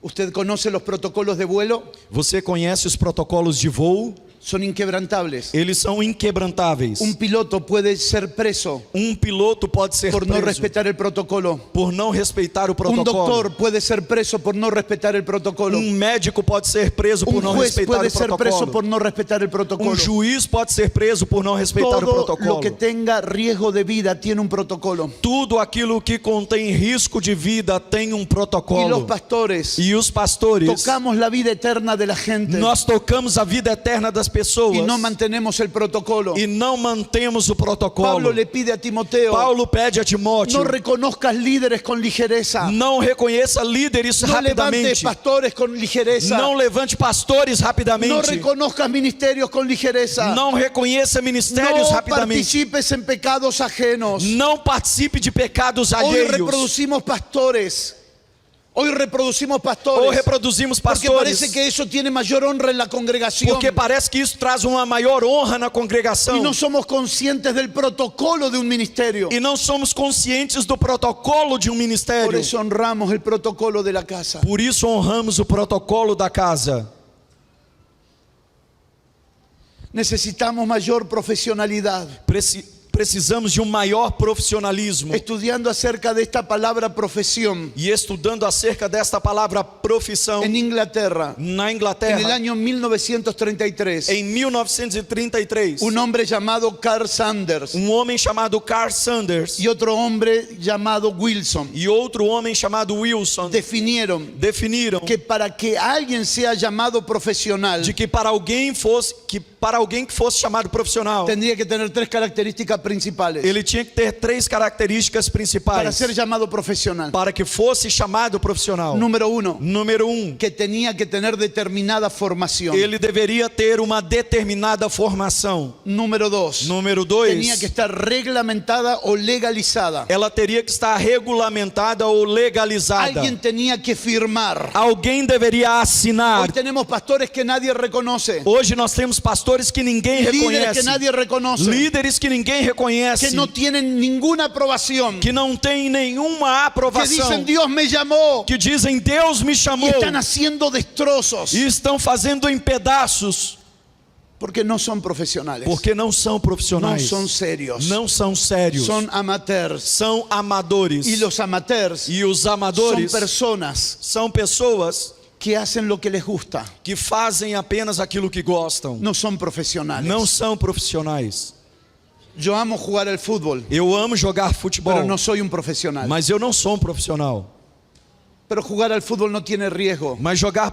¿Usted conoce los protocolos de vuelo? Você conhece os protocolos de voo? Son inquebrantables. Eles são inquebrantáveis. Un piloto puede ser preso Um piloto pode ser por no preso respetar el protocolo. por não respeitar o Un protocolo. doctor puede ser preso por no respetar el protocolo. Um médico pode ser preso por Un não juez respeitar puede o ser preso protocolo. por no respetar el protocolo. Um juiz pode ser preso por não respeitar o Todo protocolo. lo que tenga riesgo de vida tiene un protocolo. Tudo aquilo que contém risco de vida tem um Y los protocolo. pastores E os pastores, tocamos la vida eterna de la gente nós tocamos a vida eterna das pessoas y no mantenemos el protocolo. e não mantemos o Pablo protocolo. le pide a Timoteo, Paulo pede a Timóteo, no reconozcas líderes con ligereza. não reconheça líderes No levantes rapidamente. pastores con ligereza. Não levante pastores No rapidamente. reconozcas ministerios con ligereza. Não reconheça ministérios No rapidamente. participes en pecados ajenos. Não participe de pecados Hoy alheios. reproducimos pastores. Hoy reproducimos pastores. Ou reproduzimos Porque pastores. parece que eso tiene mayor honra en la congregación. Porque parece que isso traz uma maior honra na Y congregação. no somos conscientes del protocolo de un ministerio. E não somos conscientes do protocolo de um Por ministério. eso honramos el protocolo de la casa. Por isso honramos o protocolo da casa. Necesitamos mayor profesionalidad. precisamos de um maior profissionalismo. estudiando acerca de esta palabra profesión E estudando acerca desta palavra profissão en Inglaterra, na en el Inglaterra, año 1933, em 1933, un hombre llamado Carl Sanders homem chamado Carl Sanders y otro hombre llamado Wilson e outro homem chamado Wilson definiram definiram que para que alguien sea llamado profesional de que para alguém que fosse chamado profissional, tendría que tener tres características principales ele tinha que ter três características para principais ser llamado profesional. para que fosse chamado profissional. Número uno, Número 1, que tenía que tener determinada formación. ele deveria ter uma determinada formação. Número dos, Número 2, tenía que estar reglamentada o legalizada. ela teria que estar regulamentada ou legalizada. Alguien tenía que firmar. Alguém deveria Hoy assinar. tenemos pastores que nadie reconoce, Hoje nós temos pastores que ninguém líderes reconhece, que nadie reconoce, líderes que ninguém reconhece, que no tienen ninguna aprobación, que não tem nenhuma que aprovação, dicen Dios me llamó que dizem Deus me y chamou están haciendo destrozos e estão fazendo em pedaços porque no son profesionales, porque não são no profissionais, son serios, não são sérios, son amateurs. são amadores. Y los amateurs E os son amadores personas são pessoas que hacen lo que les gusta, que fazem apenas aquilo que gostam, no son profesionales. não são profissionais. Yo amo jugar al fútbol, Eu amo jogar futebol, pero no soy un profesional. mas eu não sou um profissional. Pero jugar al fútbol no tiene riesgo, Mas jogar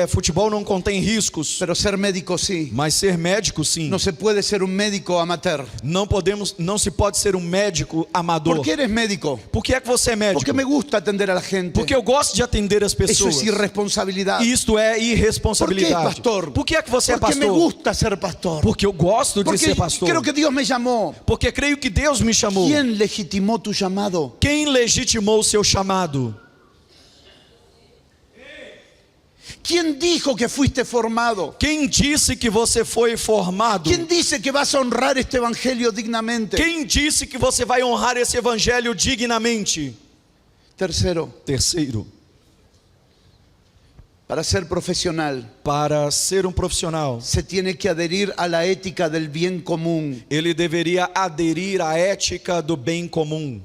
futebol não contém riscos, pero ser médico sí. mas ser médico sim. No se puede ser un médico amateur. Não se pode ser um médico amador. ¿Por qué eres médico? Por que é que você é médico? Porque me gusta atender a la gente. Porque eu gosto de atender as Eso pessoas. es irresponsabilidad. Isto é ¿Por qué, irresponsabilidade. pastor? Por que é que você é Porque me pastor? gusta ser pastor. Porque eu gosto de Porque ser pastor. creo que Dios me llamó. Porque creio que Deus me chamou. ¿Quién legitimó tu llamado? Quem legitimou o seu chamado? ¿Quién dijo que fuiste formado? Quem disse que você foi formado? ¿Quién dice que vas a honrar este evangelio dignamente? Quem disse que você vai honrar esse evangelho dignamente? Tercero, Terceiro, para ser profesional para ser um profissional, se tiene que adherir a la ética del bien común, ele deveria aderir à ética do bem comum,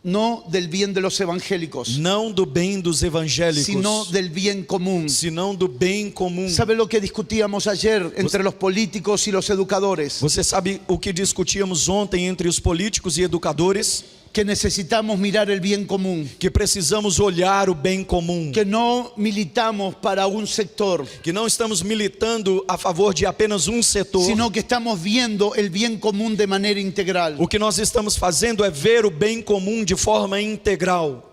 no del bien de los evangélicos, não do bem dos evangélicos, sino del bien común. senão do bem comum. ¿Sabe lo que discutíamos ayer entre los políticos y los educadores? Você sabe o que discutíamos ontem entre os políticos e educadores? Que necesitamos mirar el bien común, Que precisamos olhar o bem comum, que no militamos para un sector, que não estamos militando a favor de apenas um setor. sino que estamos viendo el bien común de manera integral. O que nós estamos fazendo é ver o bem comum de forma integral.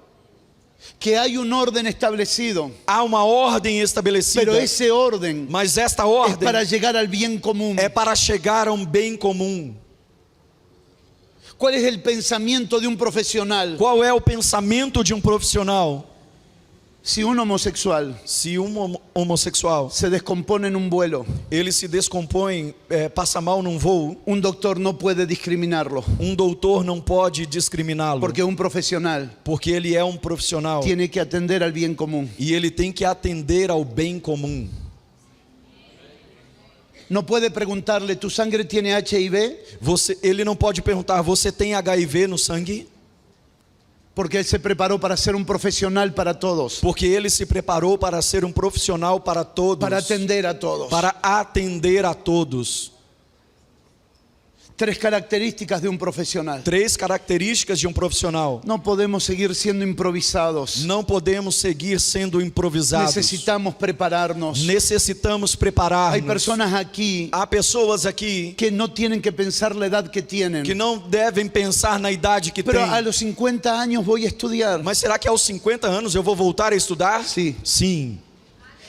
Que hay un orden establecido, Há uma ordem estabelecida, pero ese orden mas esta es ordem para llegar al bien común. é para chegar a um bem comum. ¿Cuál es el pensamiento de un profesional? Qual é o pensamento de um profissional? Si un homosexual Se homossexual se descompone en un vuelo, ele se descompõe, passa mal num voo, un doctor no puede discriminarlo, doutor não pode discriminá-lo, porque un profesional porque ele é um profissional tiene que atender al bien común. e ele tem que atender ao bem comum. No puede preguntarle, ¿tu sangre tiene HIV? Ele não pode perguntar, você tem HIV no sangue? Porque él se preparó para ser un profesional para todos, Porque ele se preparou para ser um profissional para todos, para atender a todos. para atender a todos. Tres características de un profesional. Três características de um profissional. No podemos seguir siendo improvisados. Não podemos seguir sendo improvisados. Necesitamos prepararnos. Necessitamos Hay preparar-nos. personas aquí Há pessoas aqui que no tienen que pensar la edad que tienen. que não devem pensar na idade que Pero têm. a los 50 años voy a estudiar. Mas será que aos 50 anos eu vou voltar a estudar? Sí. Sim.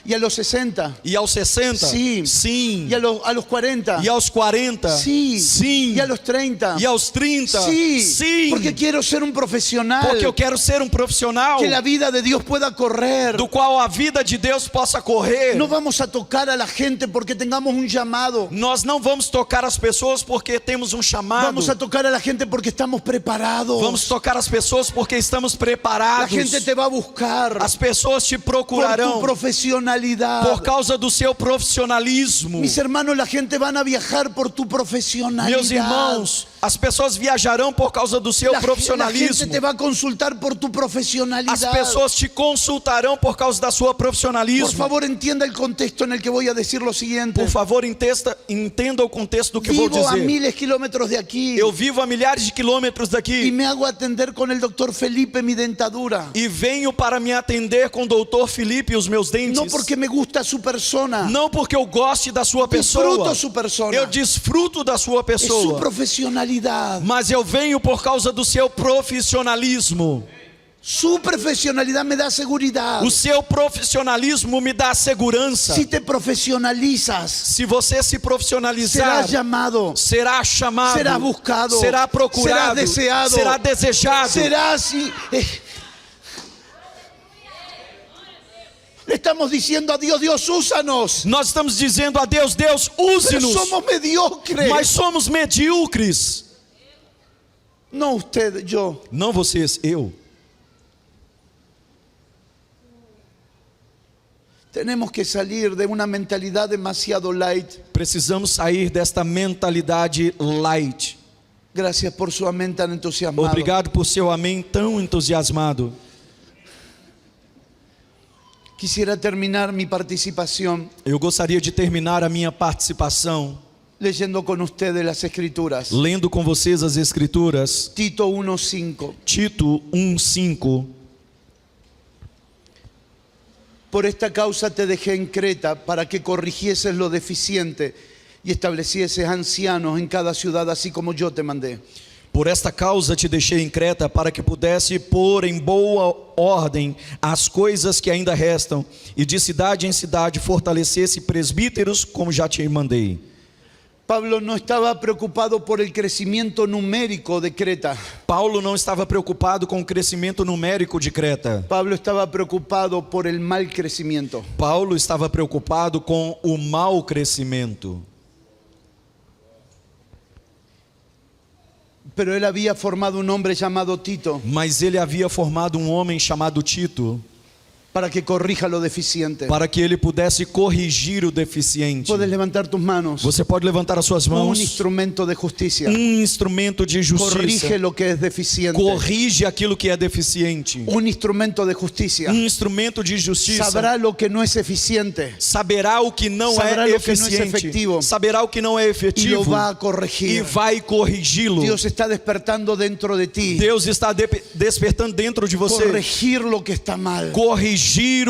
Y a los 60. E aos 60? Sí. Sim. Y a los 40. E aos 40? Sí. Sim. Y a los 30. E aos 30? Sí. Sim. Porque quiero ser un profesional. Porque eu quero ser um profissional Que la vida de Dios pueda correr. do qual a vida de Deus possa correr. No vamos a tocar a la gente porque tengamos un llamado. Nós não vamos tocar as pessoas porque temos um chamado. Vamos a tocar a la gente porque estamos preparados. Vamos tocar as pessoas porque estamos La preparados. gente te va a buscar As pessoas te por tu procurarão profesionalidad. por causa do seu profissionalismo. Mis hermanos, la gente van a viajar por tu profesionalidad. Meus irmãos, as pessoas viajarão por causa do seu la gente profissionalismo. te va a consultar por tu profesionalidad. As pessoas te consultarão por causa da sua Por profissionalismo. favor, entienda el contexto en el que voy a decir lo siguiente. Por favor, entenda o contexto do que vou Vivo a dizer. miles de kilómetros de aquí Eu vivo a milhares de quilômetros y daqui me hago atender con el doctor Felipe mi dentadura. e venho para me atender com o doutor Felipe e os meus dentes. No porque me gusta su persona, Não porque eu goste da sua disfruto pessoa. su persona, Eu desfruto da sua es su pessoa. profesionalidad. Mas eu venho por causa do seu profissionalismo. Su profesionalidad me da seguridad. O seu profissionalismo me dá segurança. Si te profesionalizas, Se você se profissionalizar, serás llamado, será chamado, serás buscado, será procurado, serás deseado, será desejado. serás... Le estamos diciendo a Dios, Dios, úsanos. Nós estamos dizendo a Deus, Deus, Pero use-nos. somos mediocres. Mas somos medíocres. No usted, yo. Não vocês, eu. Tenemos que salir de una mentalidad demasiado light. Precisamos sair desta mentalidade light. Gracias por su amén tan entusiasmado. Obrigado por seu amém tão entusiasmado. Quisiera terminar mi participación Eu gostaria de terminar a minha participação leyendo con ustedes las escrituras. lendo com vocês as Escrituras. Tito 1:5. Tito 1:5. Por esta causa te dejé en Creta para que corrigieses lo deficiente y establecieses ancianos en cada ciudad, así como yo te mandé. Por esta causa te deixei em Creta, para que pudesse pôr em boa ordem as coisas que ainda restam, e de cidade em cidade fortalecesse presbíteros, como já te mandei. Pablo no estaba preocupado por el crecimiento numérico de Creta. Paulo não estava preocupado com o crescimento numérico de Creta. Pablo estaba preocupado por el mal crecimiento. Paulo estava preocupado com o mau crescimento. Pero él había formado un hombre llamado Tito Mas ele havia formado um homem chamado Tito, para que corrija lo deficiente. para que ele pudesse corrigir o deficiente. Puedes levantar tus manos. Você pode levantar as suas Un mãos. instrumento de justicia. Instrumento de Corrige justiça. lo que es deficiente. Corrige aquilo que é deficiente. Un instrumento de justicia. Instrumento de justiça. Sabrá lo que no es eficiente Saberá o que não Saberá é lo que não é eficiente. efetivo. Saberá o que não é y lo efetivo. va a E corregir. vai corrigi-lo. Dios está despertando dentro de ti. Deus está despertando dentro de você. Corregir lo que está mal. Corrigir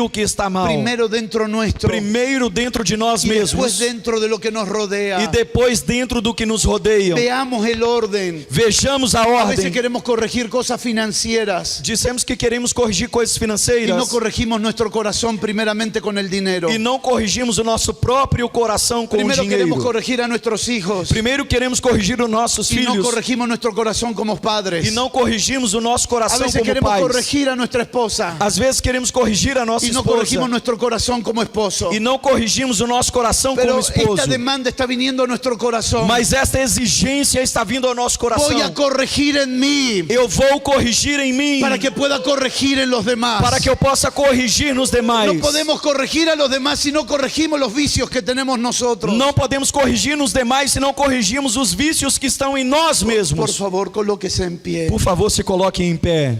o que está mal. Primero dentro nuestro. Primeiro dentro de nós Y después mesmos. dentro de lo que nos rodea. E depois dentro do que nos rodeia. Veamos el orden. Vejamos a A veces ordem. queremos corregir cosas financieras Dissemos que queremos corrigir coisas y financeiras. no corregimos nuestro corazón primeramente con el dinero. E não corrigimos o nosso próprio coração com o Primero dinheiro. queremos corregir a nuestros hijos Primeiro queremos corrigir os nossos y no filhos. corregimos nuestro corazón como padres. E não corrigimos o nosso A coração veces como queremos pais. corregir a nuestra esposa Às vezes queremos corrigir a nossa y no esposa. corregimos nuestro corazón como esposo. E não corrigimos o nosso coração Pero como esposo. esta demanda está viniendo a nuestro corazón. Mas esta exigência está vindo ao nosso coração. Voy a corregir en mí Eu vou corrigir em mim. para que pueda corregir en los demás. Para que eu possa corrigir nos demais. No podemos corregir a los demás si no corregimos los vicios que tenemos nosotros. Não podemos corrigir nos demais se não corrigirmos os vícios que estão em nós Por mesmos. favor, colóquese en pie. Por favor, se coloque em pé.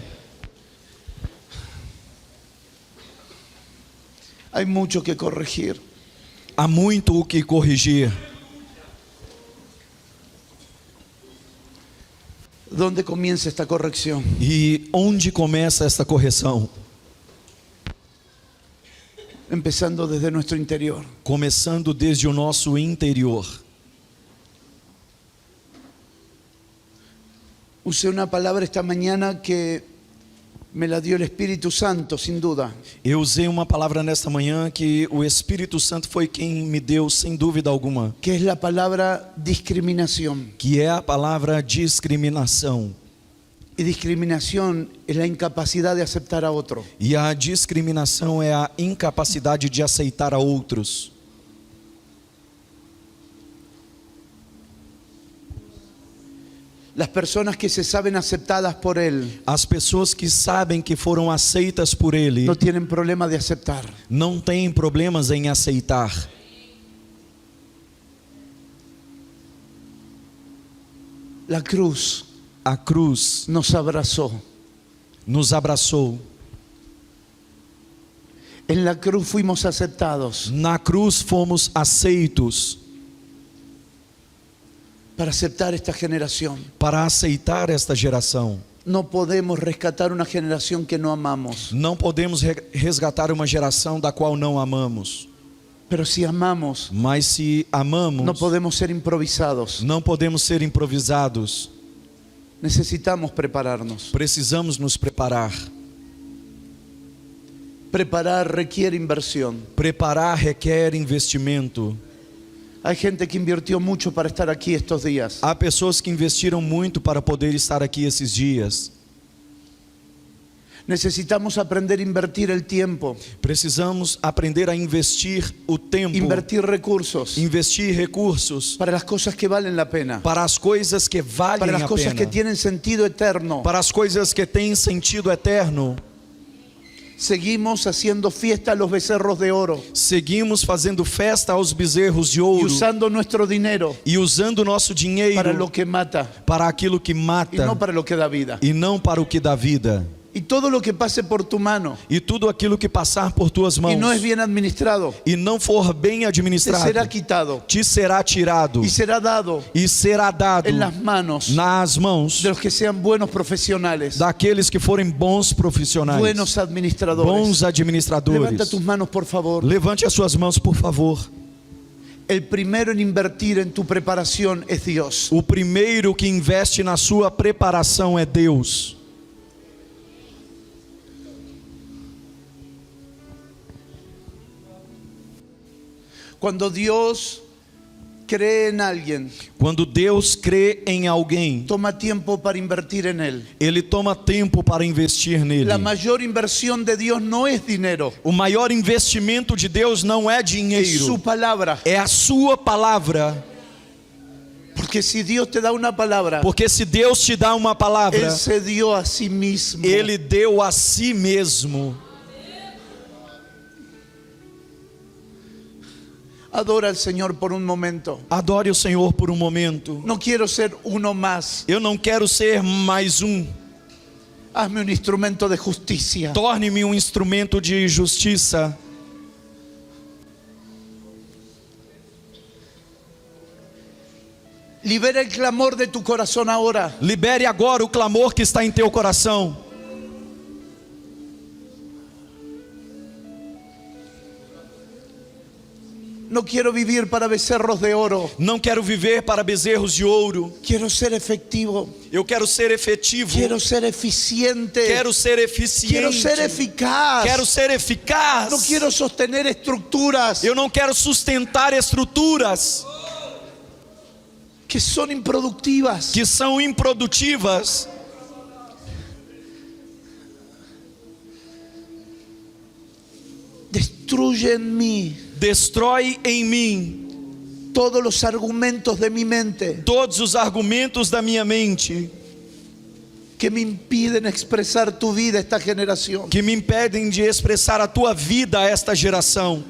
Hay mucho que corregir. Há muito o que corrigir. ¿Dónde comienza esta corrección? E onde começa esta correção? Empezando desde nuestro interior. Começando desde o nosso interior. Usé una palabra esta mañana que me la dio el Espíritu Santo, sin duda. Eu usei uma palavra nesta manhã que o Espírito Santo foi quem me deu, sem dúvida alguma, Que es la palabra discriminación. que é a palavra discriminação. Y discriminación es la incapacidad de aceptar a otro. E a discriminação é a incapacidade de aceitar a outros. Las personas que se saben aceptadas por Él As pessoas que sabem que foram aceitas por Ele no tienen problema de aceptar. não têm problemas em aceitar. La cruz A cruz nos abrazó. nos abraçou. En la cruz fuimos aceptados. Na cruz fomos aceitos. Para aceptar esta generación. Para aceitar esta geração. No podemos rescatar una generación que no amamos. Não podemos resgatar uma geração da qual não amamos. Pero si amamos, Mas se amamos, no podemos ser improvisados. não podemos ser improvisados. Necesitamos prepararnos. Precisamos nos preparar. Preparar requiere inversión. Preparar requer investimento. Hay gente que invirtió mucho para estar aquí estos días. Há pessoas que investiram muito para poder estar aqui esses dias. Necesitamos aprender a invertir el tiempo, Precisamos aprender a investir o tempo, invertir recursos investir recursos para las cosas que valen la pena, para as coisas que valem para las a cosas que pena, tienen sentido eterno. para as coisas que têm sentido eterno. Seguimos haciendo fiesta a los becerros de oro Seguimos fazendo festa aos bezerros de y ouro usando nuestro dinero e usando nosso dinheiro para lo que mata para aquilo que y mata no para lo que da vida. e não para o que dá vida. Y todo lo que pase por tu mano E tudo aquilo que passar por tuas y mãos no es bien administrado, e não for bem te administrado, será quitado te será tirado y será dado e será dado en las manos nas mãos de los que sean buenos profesionales, daqueles que forem bons profissionais, buenos administradores. bons administradores. Levanta tus manos, por favor. Levante as suas mãos, por favor. El primero en invertir en tu preparación es Dios. O primeiro que investe na sua preparação é Deus. Cuando Dios cree en alguien, Quando Deus crê em alguém, toma tiempo para invertir en él. Ele toma tempo para investir nele. La mayor inversión de Dios no es dinero, O maior investimento de Deus não é es dinheiro, su palabra. é a sua palavra. Porque si Dios te da una palabra, Porque se Deus te dá uma palavra, Él se dio a sí mismo. Ele deu a si mesmo. Adora al Señor por un momento. Adore o Senhor por um momento. No quiero ser uno más. Eu não quero ser mais um. Hazme un instrumento de justicia. Torne-me um instrumento de justiça. Libera el clamor de tu corazón ahora. Libere agora o clamor que está em teu coração. No quiero vivir para becerros de oro. Não quero viver para bezerros de ouro. Quiero ser efectivo. Eu quero ser efetivo. Quiero ser eficiente. Quero ser eficiente. Quiero ser eficaz. Quero ser eficaz. No quiero sostener estructuras Eu não quero sustentar estruturas que son improductivas. que são improdutivas. Destruye en mí Destrói em mim todos los argumentos de mi mente todos os argumentos da minha mente que me impiden expresar tu vida a esta generación. que me impedem de expressar a tua vida a esta geração.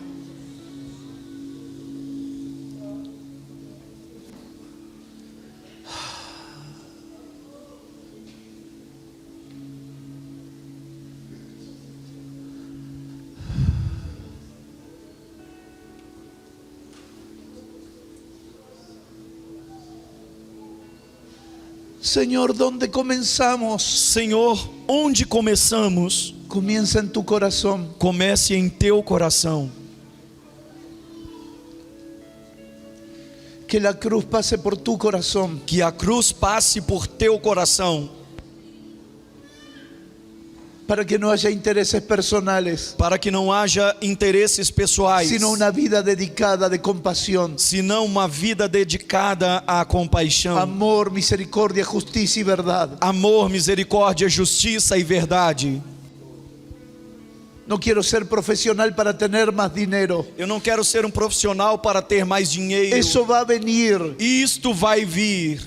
Señor, ¿dónde comenzamos? Senhor, onde começamos? Comienza en tu corazón. Comece em teu coração. Que la cruz pase por tu corazón. Que a cruz passe por teu coração. Para que no haya intereses personales, Para que não haja interesses pessoais, sino una vida dedicada de compasión, senão uma vida dedicada à compaixão. amor, misericordia, justicia y verdad. Amor, misericórdia, justiça e verdade. No quiero ser profesional para tener más dinero. Eu não quero ser um profissional para ter mais dinheiro. Eso va a venir. Isto vai vir.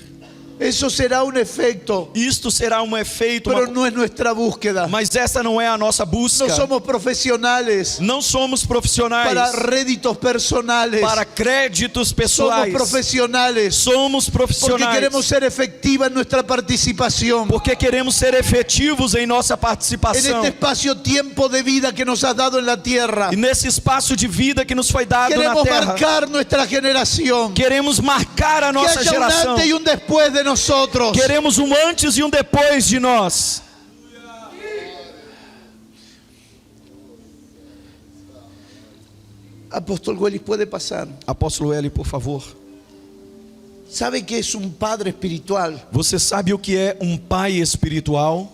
Eso será un efecto, Isto será um efeito, pero no es nuestra búsqueda. mas essa não é a nossa busca. No somos profesionales Não somos profissionais para réditos personales. para créditos Somos pessoais. profesionales Somos porque profissionais queremos ser efectiva en nuestra participación porque queremos ser efetivos em nossa en participação. este espacio-tiempo de vida que nos has dado en la tierra. E nesse espaço de vida que nos foi dado na Queremos terra, marcar nuestra generación. queremos marcar a Que nossa haya un geração. antes y un después de nosotros. Queremos um antes e um depois de nós. Apóstol Willis, puede pasar. Apóstolo Eli, por favor. ¿Sabe qué es un padre espiritual? Você sabe o que é um pai espiritual?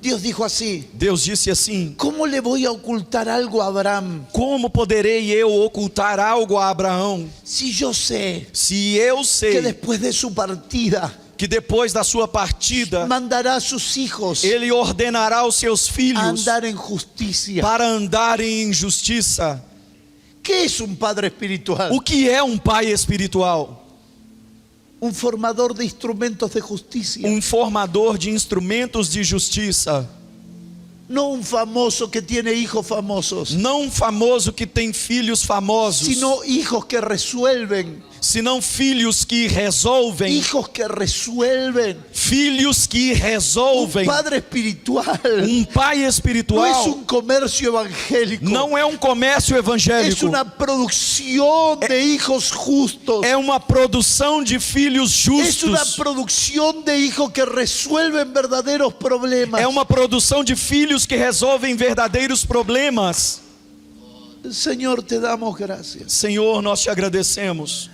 Dios dijo así: Deus disse assim: ¿cómo le voy a ocultar algo a Abraham como poderei eu ocultar algo a Abraão, si yo sé se eu que sei después de su partida que depois da sua partida mandará a sus hijos ele ordenará aos seus a filhos andar en justicia? para andarem em justiça? ¿Qué es un padre espiritual? O que é um pai espiritual? Un formador de instrumentos de justicia. Um formador de instrumentos de justiça. No un famoso que tiene hijos famosos, Não um famoso que tem filhos famosos, sino hijos que resuelven. senão filhos que resolvem. Hijos que resuelven. Filhos que Un resolvem. padre espiritual Um pai no es espiritual un comercio evangélico. não é um comércio Es evangélico. una producción de hijos justos. É uma produção de filhos Es una justos. producción de hijos que resuelven verdaderos problemas. É uma produção de filhos que resolvem verdadeiros problemas. Señor, te damos gracias Senhor, nós te agradecemos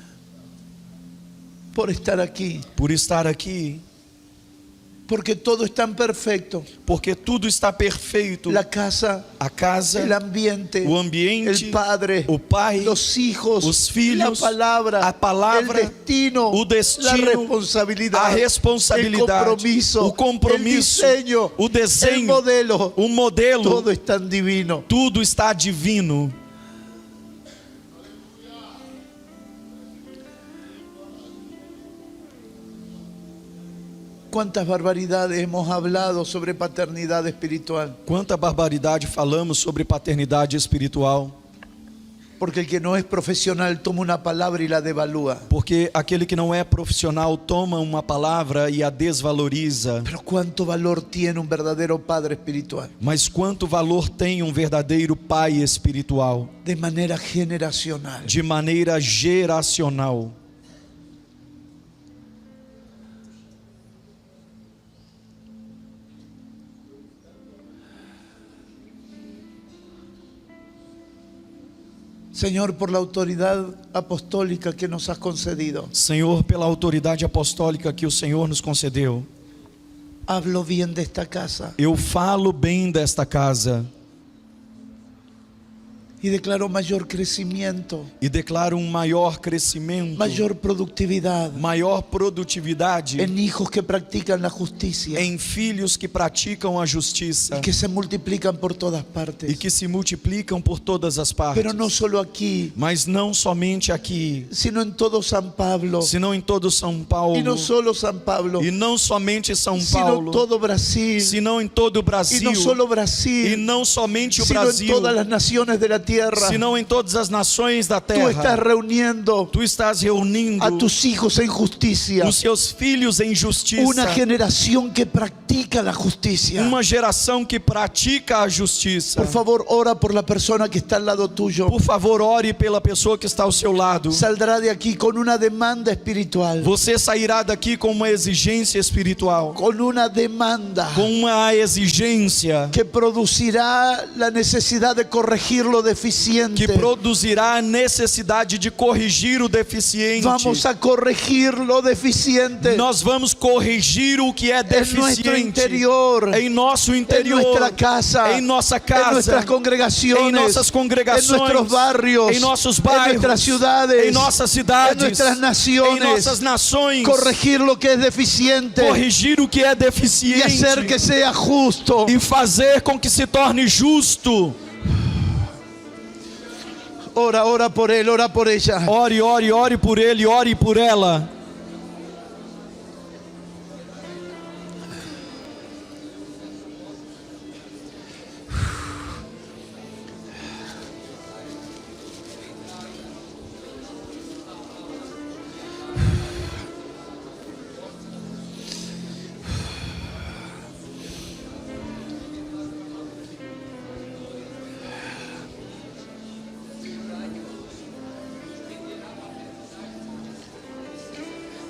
por estar aquí, por estar aqui, porque todo es tan perfecto. porque tudo está perfeito. La casa, A casa, el ambiente, o ambiente, el padre, o pai, los hijos, os filhos, la a palavra, el destino, o destino, la responsabilidad, a responsabilidade, el compromiso, el diseño, o desenho, el modelo, o modelo, todo es tan divino. tudo está divino. ¿Cuántas barbaridades hemos hablado sobre paternidad espiritual? Quanta barbaridade falamos sobre paternidade espiritual, Porque el que no es profesional toma una palabra y la devalúa. porque aquele que não é profissional toma uma palavra e a desvaloriza. Pero cuánto valor tiene un verdadero padre espiritual, Mas quanto valor tem um verdadeiro pai espiritual, de manera generacional. de maneira geracional. Señor, por la autoridad apostólica que nos has concedido, Senhor, pela autoridade apostólica que o Senhor nos concedeu, hablo bien de esta casa eu falo bem desta casa y declaro mayor crecimiento, e declaro um maior crescimento, mayor productividad maior produtividade en hijos que practican la justicia em filhos que praticam a justiça y que se multiplican por todas e partes. que se multiplicam por todas as partes. Pero no solo aquí, Mas não somente aqui, sino en todo San Pablo, senão em todo São Paulo, y no solo San Pablo, e não somente São sino Paulo, todo Brasil, senão em todo o y Brasil, no solo e Brasil, não somente o sino en Brasil, todas las naciones de la tierra. senão em todas as nações da Tú estás terra. reuniendo Tu estás reunindo a tus hijos en justicia, os seus filhos em justiça, una generación que practica la justicia. uma geração que pratica a justiça. Por favor, ora por la persona que está al lado tuyo. Por favor, ore pela pessoa que está ao seu lado. Saldrá de aquí con una demanda espiritual, Você sairá daqui com uma exigência espiritual, con una demanda com uma exigência que producirá la necesidad de corregir lo deficiente. que produzirá a necessidade de corrigir o deficiente. Vamos a corregir lo deficiente Nós vamos corrigir o que é en nuestro deficiente interior, em nosso en interior, nuestra casa, em nossa en casa, nuestras congregaciones, em nossas congregações, en nuestros barrios, em nossos en bairros, nuestras ciudades, em nossas cidades, en nuestras em naciones. nossas nações, Corregir lo que es deficiente corrigir o que é y deficiente hacer que sea justo. e fazer com que se torne justo. Ora, ora por él, ora por ella. Ore, ore, ore por ele, ore por ela.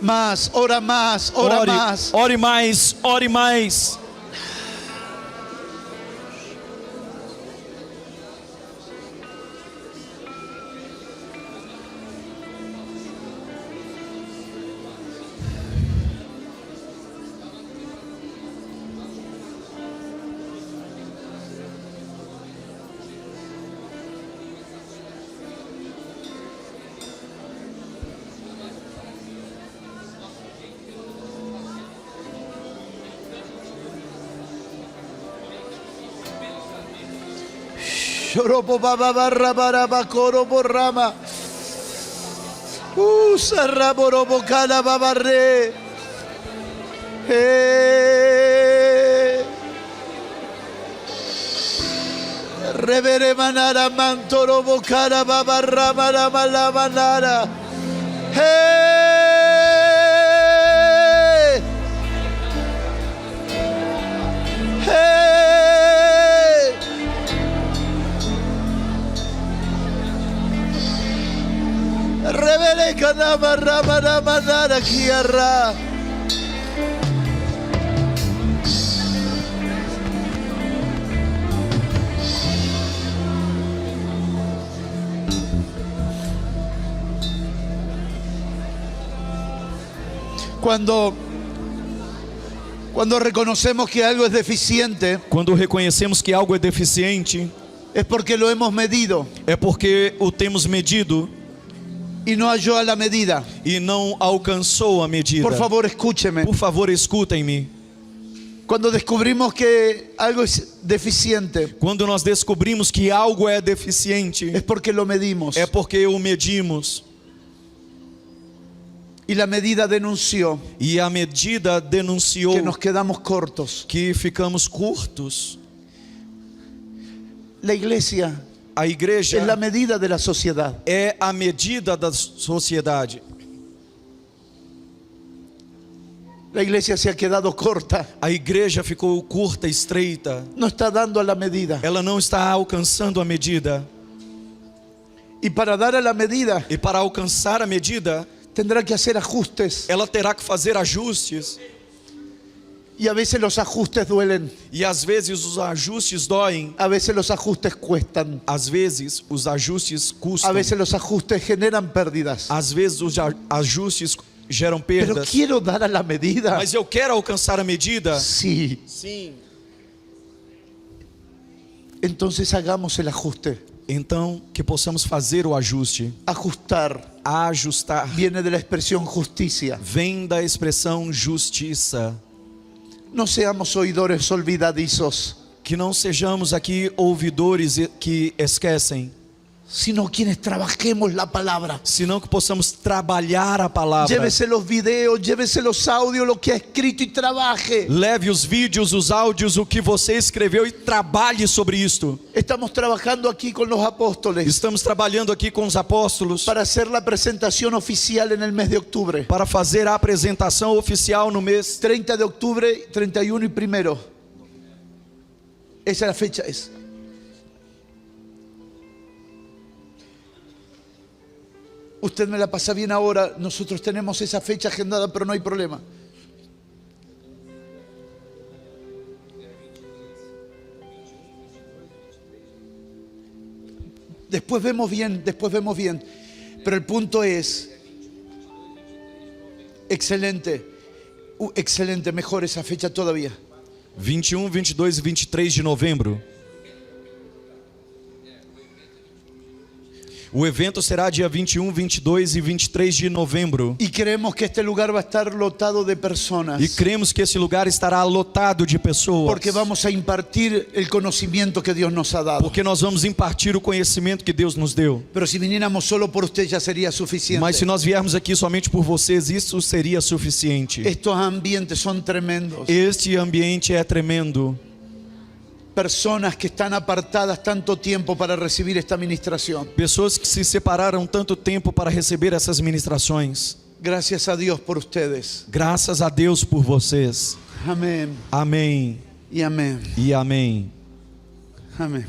Más, ora más, ora Ore, más. ore mais, ore mais. Shorobo baba barra baraba korobo rama. Sarraborobo kala babarre. Revere manara mantorobo kala babarra marama la manara. Revele kanama rama rama nara kiara. Cuando reconocemos que algo es deficiente, Quando reconhecemos que algo é deficiente, es porque lo hemos medido é porque o temos medido y no halló a la medida. e não alcançou a medida. Por favor, escúcheme. Por favor, escutem-me. Cuando descubrimos que algo es deficiente, Quando nós descobrimos que algo é deficiente, es porque lo medimos. é porque o medimos. Y la medida denunció E a medida denunciou que nos quedamos cortos. que ficamos curtos. La iglesia A igreja es la medida de la sociedad. é a medida da sociedade. La iglesia se ha quedado corta. A igreja ficou curta, estreita. No está dando a la medida. Ela não está alcançando a medida. Y para dar a la medida, E para alcançar a medida, tendrá que hacer ajustes. ela terá que fazer ajustes. Y a veces los ajustes duelen. E às vezes os ajustes doem. A veces los ajustes cuestan. Às vezes os ajustes custam. A veces los ajustes generan pérdidas. Às vezes os ajustes geram Pero perdas. quiero dar a la medida. Mas eu quero alcançar a medida. Sí. Sim. Entonces hagamos el ajuste. Então, que possamos fazer o ajuste. Ajustar Ajustar viene de la expresión justicia. vem da expressão justiça. No seamos oidores olvidadizos, Que não sejamos aqui ouvidores que esquecem, sino quienes trabajemos la palabra. senão que possamos trabalhar a palavra. Llévese los videos, llévese los audios, lo que ha escrito y trabaje. Leve os vídeos, os áudios, o que você escreveu e trabalhe sobre isto. Estamos trabajando aquí con los apóstoles Estamos trabalhando aqui com os apóstolos para hacer la presentación oficial en el mes de octubre. para fazer a apresentação oficial no mês 30 de octubre, 31 y 1. Esa es la fecha. Usted me la pasa bien ahora, nosotros tenemos esa fecha agendada, pero no hay problema. Después vemos bien. Pero el punto es, excelente, excelente, mejor esa fecha todavía. 21, 22 e 23 de novembro. O evento será dia 21, 22 e 23 de novembro. Y creemos que este lugar va a estar lotado de personas. E cremos que esse lugar estará lotado de pessoas. Porque vamos a impartir el conocimiento que Dios nos ha dado. Porque nós vamos impartir o conhecimento que Deus nos deu. Pero si viniéramos solo por usted ya sería suficiente. Mas se nós viermos aqui somente por vocês, isso seria suficiente. Estos ambientes son tremendos. Este ambiente é tremendo. Personas que están apartadas tanto tiempo para recibir esta ministración. Pessoas que se separaram tanto tempo para receber essas ministrações. Gracias a Dios por ustedes. Graças a Deus por vocês. Amén Amém y amén. e amém. Amén.